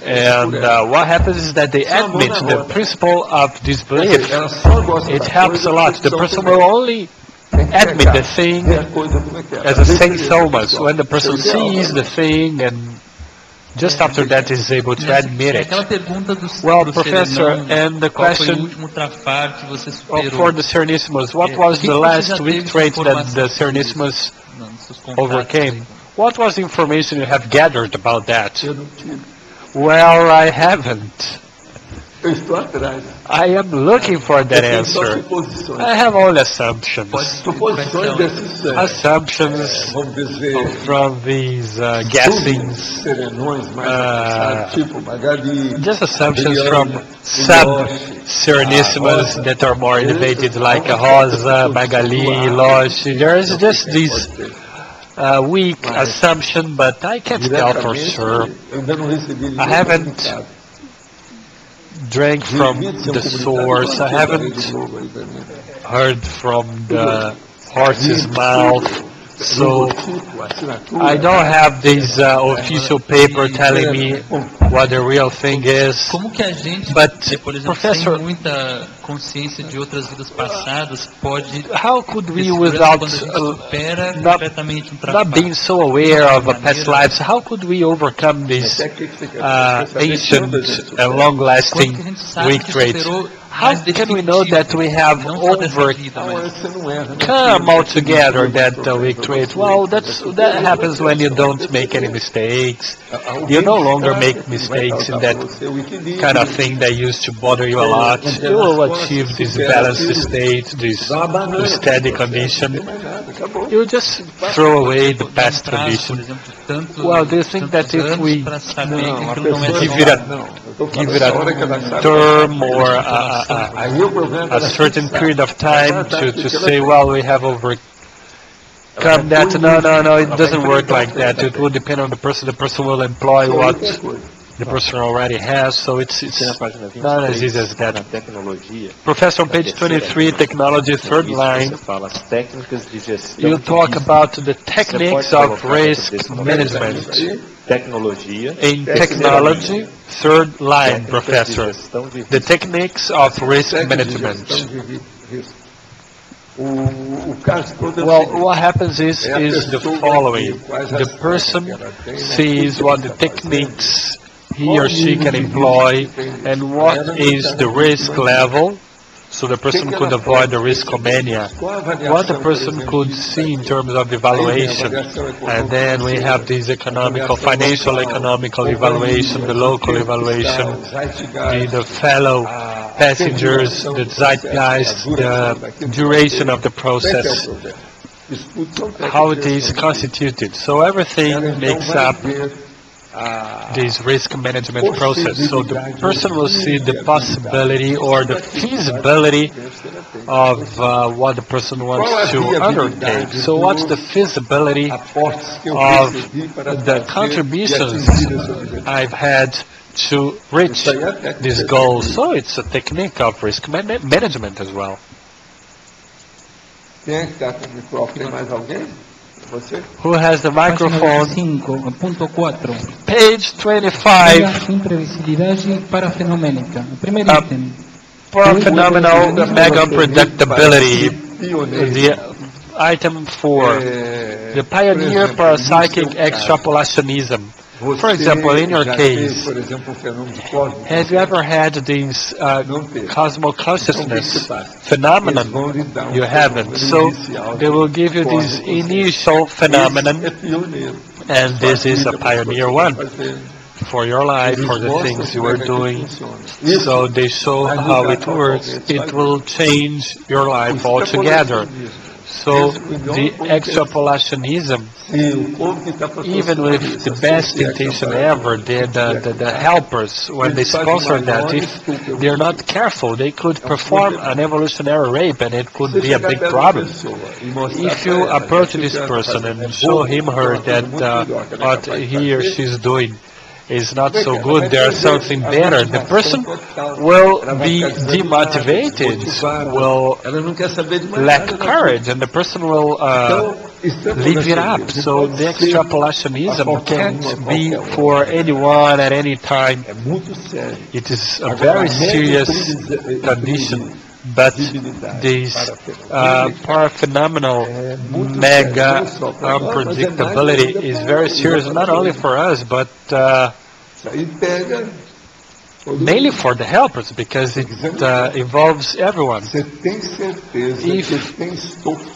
And what happens is that they admit the principle of disbelief. It helps a lot. The person will only admit the thing as a Saint Thomas, when the person sees the thing and just after that is able to admit it. Well, Professor, and the question for the Serenissimos, what was the last weak trait that the Serenissimos overcame? What was the information you have gathered about that? Well, I haven't. I am looking for that answer. I have all assumptions. Assumptions from these guessings. Just assumptions from sub-Serenissimas that are more elevated, like Rosa, Magali, Loche. There's just these weak assumption, but I can't tell for sure. I haven't drank from the source. I haven't heard from the horse's mouth. So I don't have this official paper telling me what the real thing is. But, Professor, how could we, without not being so aware of past lives, how could we overcome this ancient and long-lasting weak traits? How can we know that we have overcome altogether that weak trait? Well, that happens when you don't make any mistakes. You no longer make mistakes in that kind of thing that used to bother you a lot. You will achieve this balanced state, this steady condition. You just throw away the past condition. Well, do you think that if we give it a term or a certain period of time to say, well, we have overcome that? No, it doesn't work like that. It will depend on the person. The person will employ what the person already has, so it's not as easy as that. Professor, on page 23, technology, third line, you talk about the techniques of risk management. In technology, third line, Professor, the techniques of risk management. Well, what happens is the following. The person sees what the techniques he or she can employ and what is the risk level, so the person could avoid the riskomania. What the person could see in terms of evaluation. And then we have this financial economical evaluation, the local evaluation, the fellow passengers, the zeitgeist, the duration of the process, how it is constituted. So everything makes up this risk management process. So the person will see the possibility or the feasibility of what the person wants to undertake. So what's the feasibility of the contributions I've had to reach this goal? So it's a technique of risk management as well. Who has the microphone? Page 25. Paraphenomenal Megaunpredictability. The item 4. The pioneer parapsychic extrapolationism. For example, in your case, have you ever had this cosmo-consciousness phenomenon? You haven't. So they will give you this initial phenomenon, and this is a pioneer one for your life, for the things you are doing. So they show how it works. It will change your life altogether. So the extrapolationism, even with the best intention ever, the helpers, when they sponsor that, if they're not careful, they could perform an evolutionary rape and it could be a big problem. If you approach this person and show him or her that what he or she is doing is not so good, there's something better, the person will be demotivated, will lack courage, and the person will leave it up. So the extrapolationism can't be for anyone at any time. It is a very serious condition. But this paraphenomenal Megaunpredictability is very serious, not only for us, but mainly for the helpers, because it involves everyone. If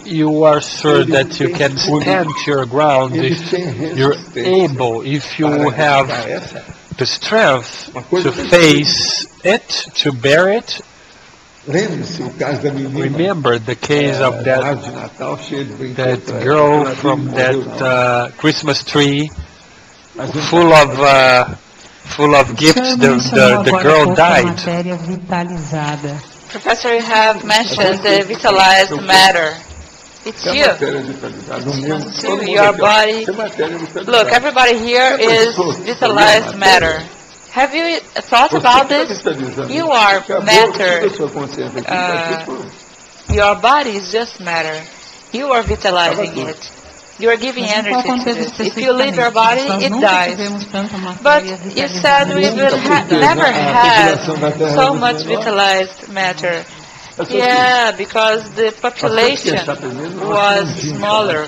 you are sure that you can stand your ground, if you're able, if you have the strength to face it, to bear it. Remember the case of that girl from that Christmas tree, full of gifts. The girl died. Professor, you have mentioned the vitalized matter. It's you. It's you. Your body. Look, everybody here is vitalized matter. Have you thought about this? You are matter. Your body is just matter. You are vitalizing it. You are giving energy to this. If you leave your body, it dies. But you said we will never had so much vitalized matter. Yeah, because the population was smaller.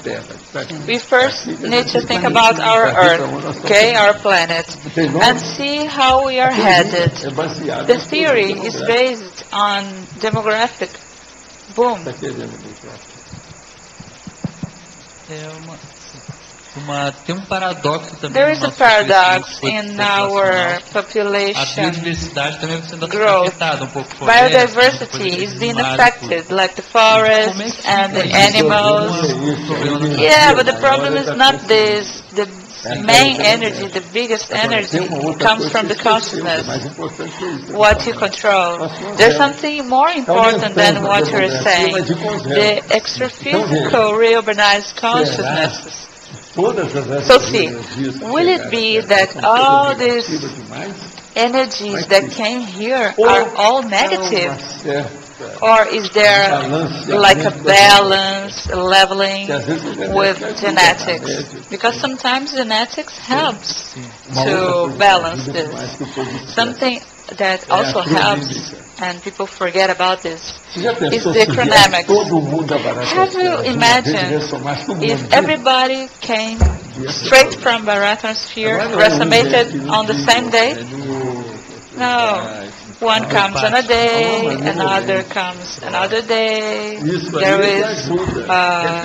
We first need to think about our Earth, okay, our planet, and see how we are headed. The theory is based on demographic boom. There is a paradox in our population growth. Biodiversity is being affected, like the forests and the animals. Yeah, but the problem is not this. The main energy, the biggest energy, comes from the consciousness, what you control. There's something more important than what you're saying. The extraphysical reurbanized consciousness. So see, will it be that all these energies that came here are all negative? Or is there like a balance, a leveling with genetics? Because sometimes genetics helps to balance this. Something that also helps, and people forget about this, is the chronamics. Have you imagined if everybody came straight from the atmosphere, resonated on the same day? No. One comes on a day, another comes another day. There is a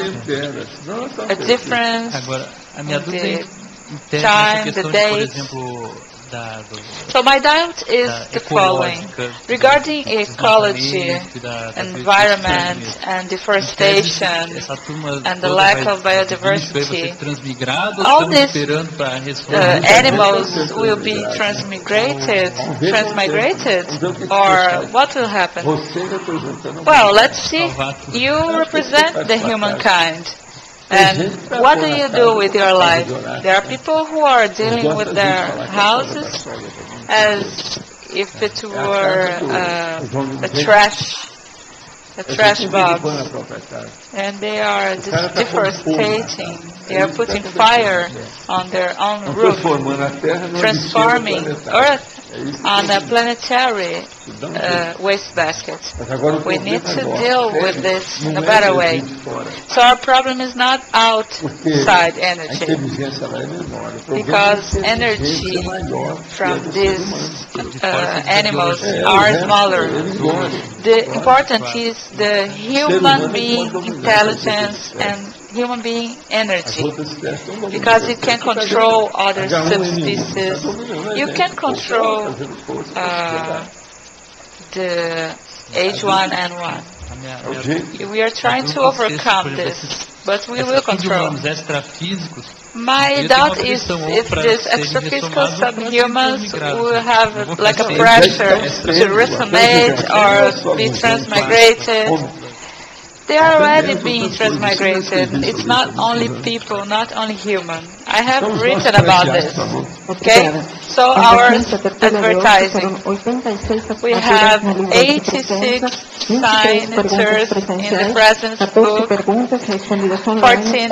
difference in the time, the date. So my doubt is the following. Regarding ecology, environment, and deforestation, and the lack of biodiversity, all these animals will be transmigrated, or what will happen? Well, let's see. You represent the humankind. And what do you do with your life? There are people who are dealing with their houses as if it were a trash box. And they are deforesting. They are putting fire on their own roof, transforming Earth on a planetary wastebasket. We need to deal with this in a better way. So our problem is not outside energy, because energy from these animals are smaller. The important is the human being intelligence and human being energy, because you can control other subspecies. You can control the H1N1. We are trying to overcome this, but we will control. My doubt is if these extra-physical subhumans will have like a pressure to resonate or be transmigrated. They are already being transmigrated. It's not only people, not only human. I have written about this. Okay? So our advertising. We have 86 signatures in the presence book, 14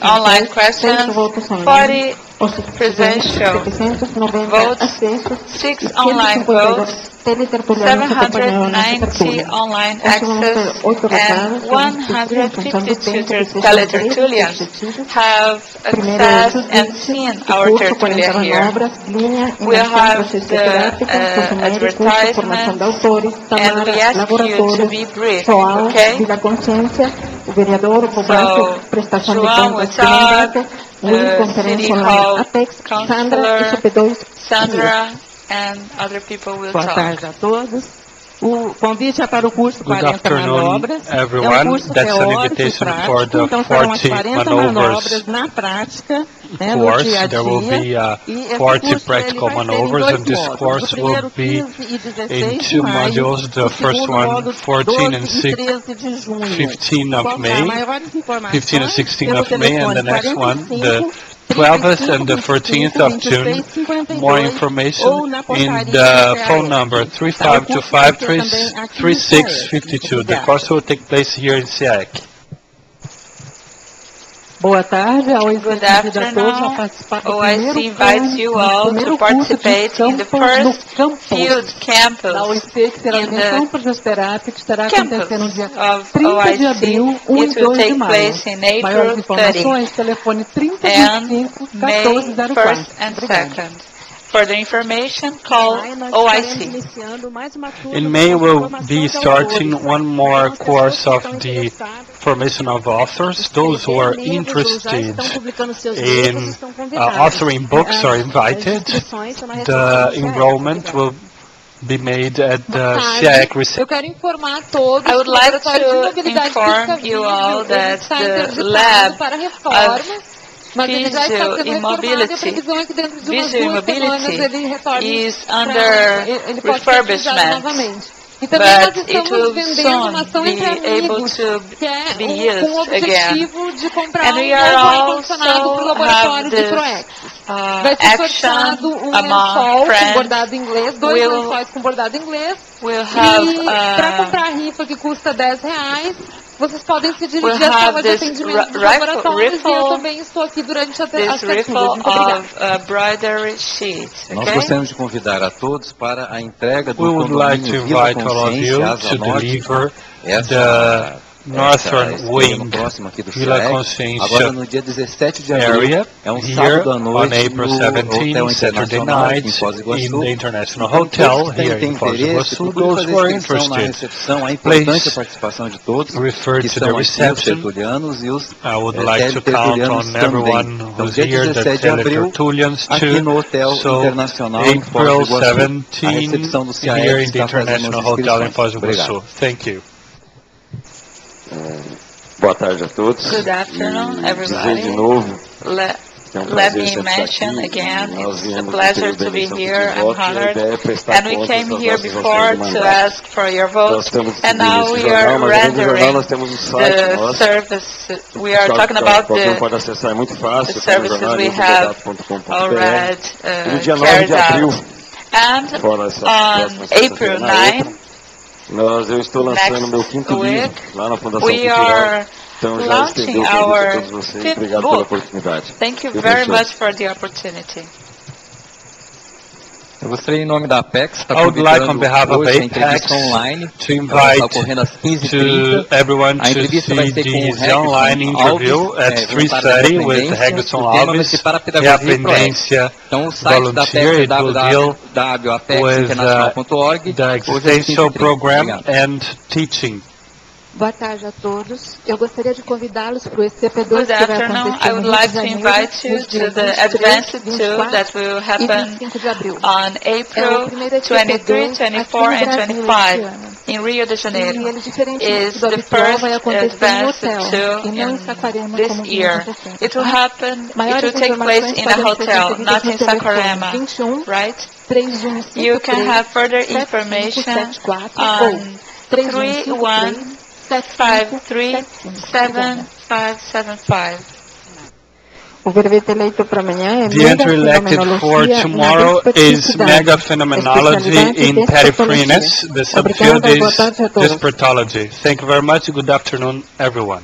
online questions, 40 presential votes, 6 online votes, 790 online access, and 152 teletertulians have accessed and seen our tertulia here. We'll have the advertisements, and we ask you to be brief, okay? So, João will talk, City Hall Counselor, Sandra, and other people will talk. Boa tarde a todos. O convite é para o curso 40 manobras. Everyone. É um curso That's teórico an invitation prático, for the então serão as 40 manobras maneuvers na prática, né, course. no dia a dia. There will be 40 practical maneuvers, and this course will be in 2 modules. The first one, 14 and 15 of May, 15 and 16 of May, and the next one, the 12th and the 14th of June. More information in the phone number 3525-3652. The course will take place here in CEAEC. Boa tarde, Good afternoon. OIC invites you all to participate in the first field campus in the campus of OIC. It will take place in April 30 and May 1st and 2nd. Further information, call OIC. In May, we'll be starting one more course of the formation of authors. Those who are interested in authoring books are invited. The enrollment will be made at the CEAEC reception. I would like to inform you all that the lab of visual immobility is under refurbishment, but it will soon be able to be used again. And we are also have this action among friends. We'll have Vocês podem se dirigir à sala de atendimento do laboratório, e eu também estou aqui durante as pesquisas. Nós gostaríamos de convidar a todos para a entrega do condomínio Vila Consciência, Asa Norte, essa Northern Wing, Vila Consciência agora no dia 17 de abril, é um sábado à noite, on April 17, Saturday night, in the International Hotel here in Foz do Iguaçu. Those who are interested, please refer to the reception. I would like to count on everyone who's here, the teletertulians too. So, April 17, here in the International Hotel in Foz do Iguaçu. Thank you. Boa tarde a todos. Good afternoon, everybody. Dizer de novo, let me mention again, it's a pleasure to be here. I'm honored. And we came here before to ask for your votes. And now we are rendering the service. We are talking about the services we have already carried out. And on April 9, eu estou lançando meu quinto livro lá na Fundação Cultural. Então já estendeu para todos vocês. Obrigado pela oportunidade. Thank you very much for the opportunity. Eu gostaria, em nome da Apex, I would like, on behalf of Apex, to invite to everyone to see the online interview at 3:30 with Hegson Alves, Dependência Volunteer. It will deal with the existential program and teaching. Boa tarde a todos. Eu gostaria de convidá-los para o ECP2 Good que vai afternoon. acontecer I no would Rio like de to Janeiro, invite you nos to dias the 23, Advanced 2 24 that will e happen 25 de abril. on April primeiro ECP2 23, 24, aqui no and Brasil 25 este ano. in Rio de E Janeiro. ele, diferente Is do the habitual, first vai acontecer em Advanced hotel 2 e não em in Saquarema this como year. acontecendo. It will happen, it Maiores will take place informações in a podem ser hotel, conseguidas not no in telefone Saquarema, 21 right? 3153 You can have further information 7574 on ou 3153 5375575. O verbete eleito para amanhã é The entry elected for tomorrow is Mega Phenomenology in Periphrenics. The subfield is Despertology. Thank you very much. Good afternoon, everyone.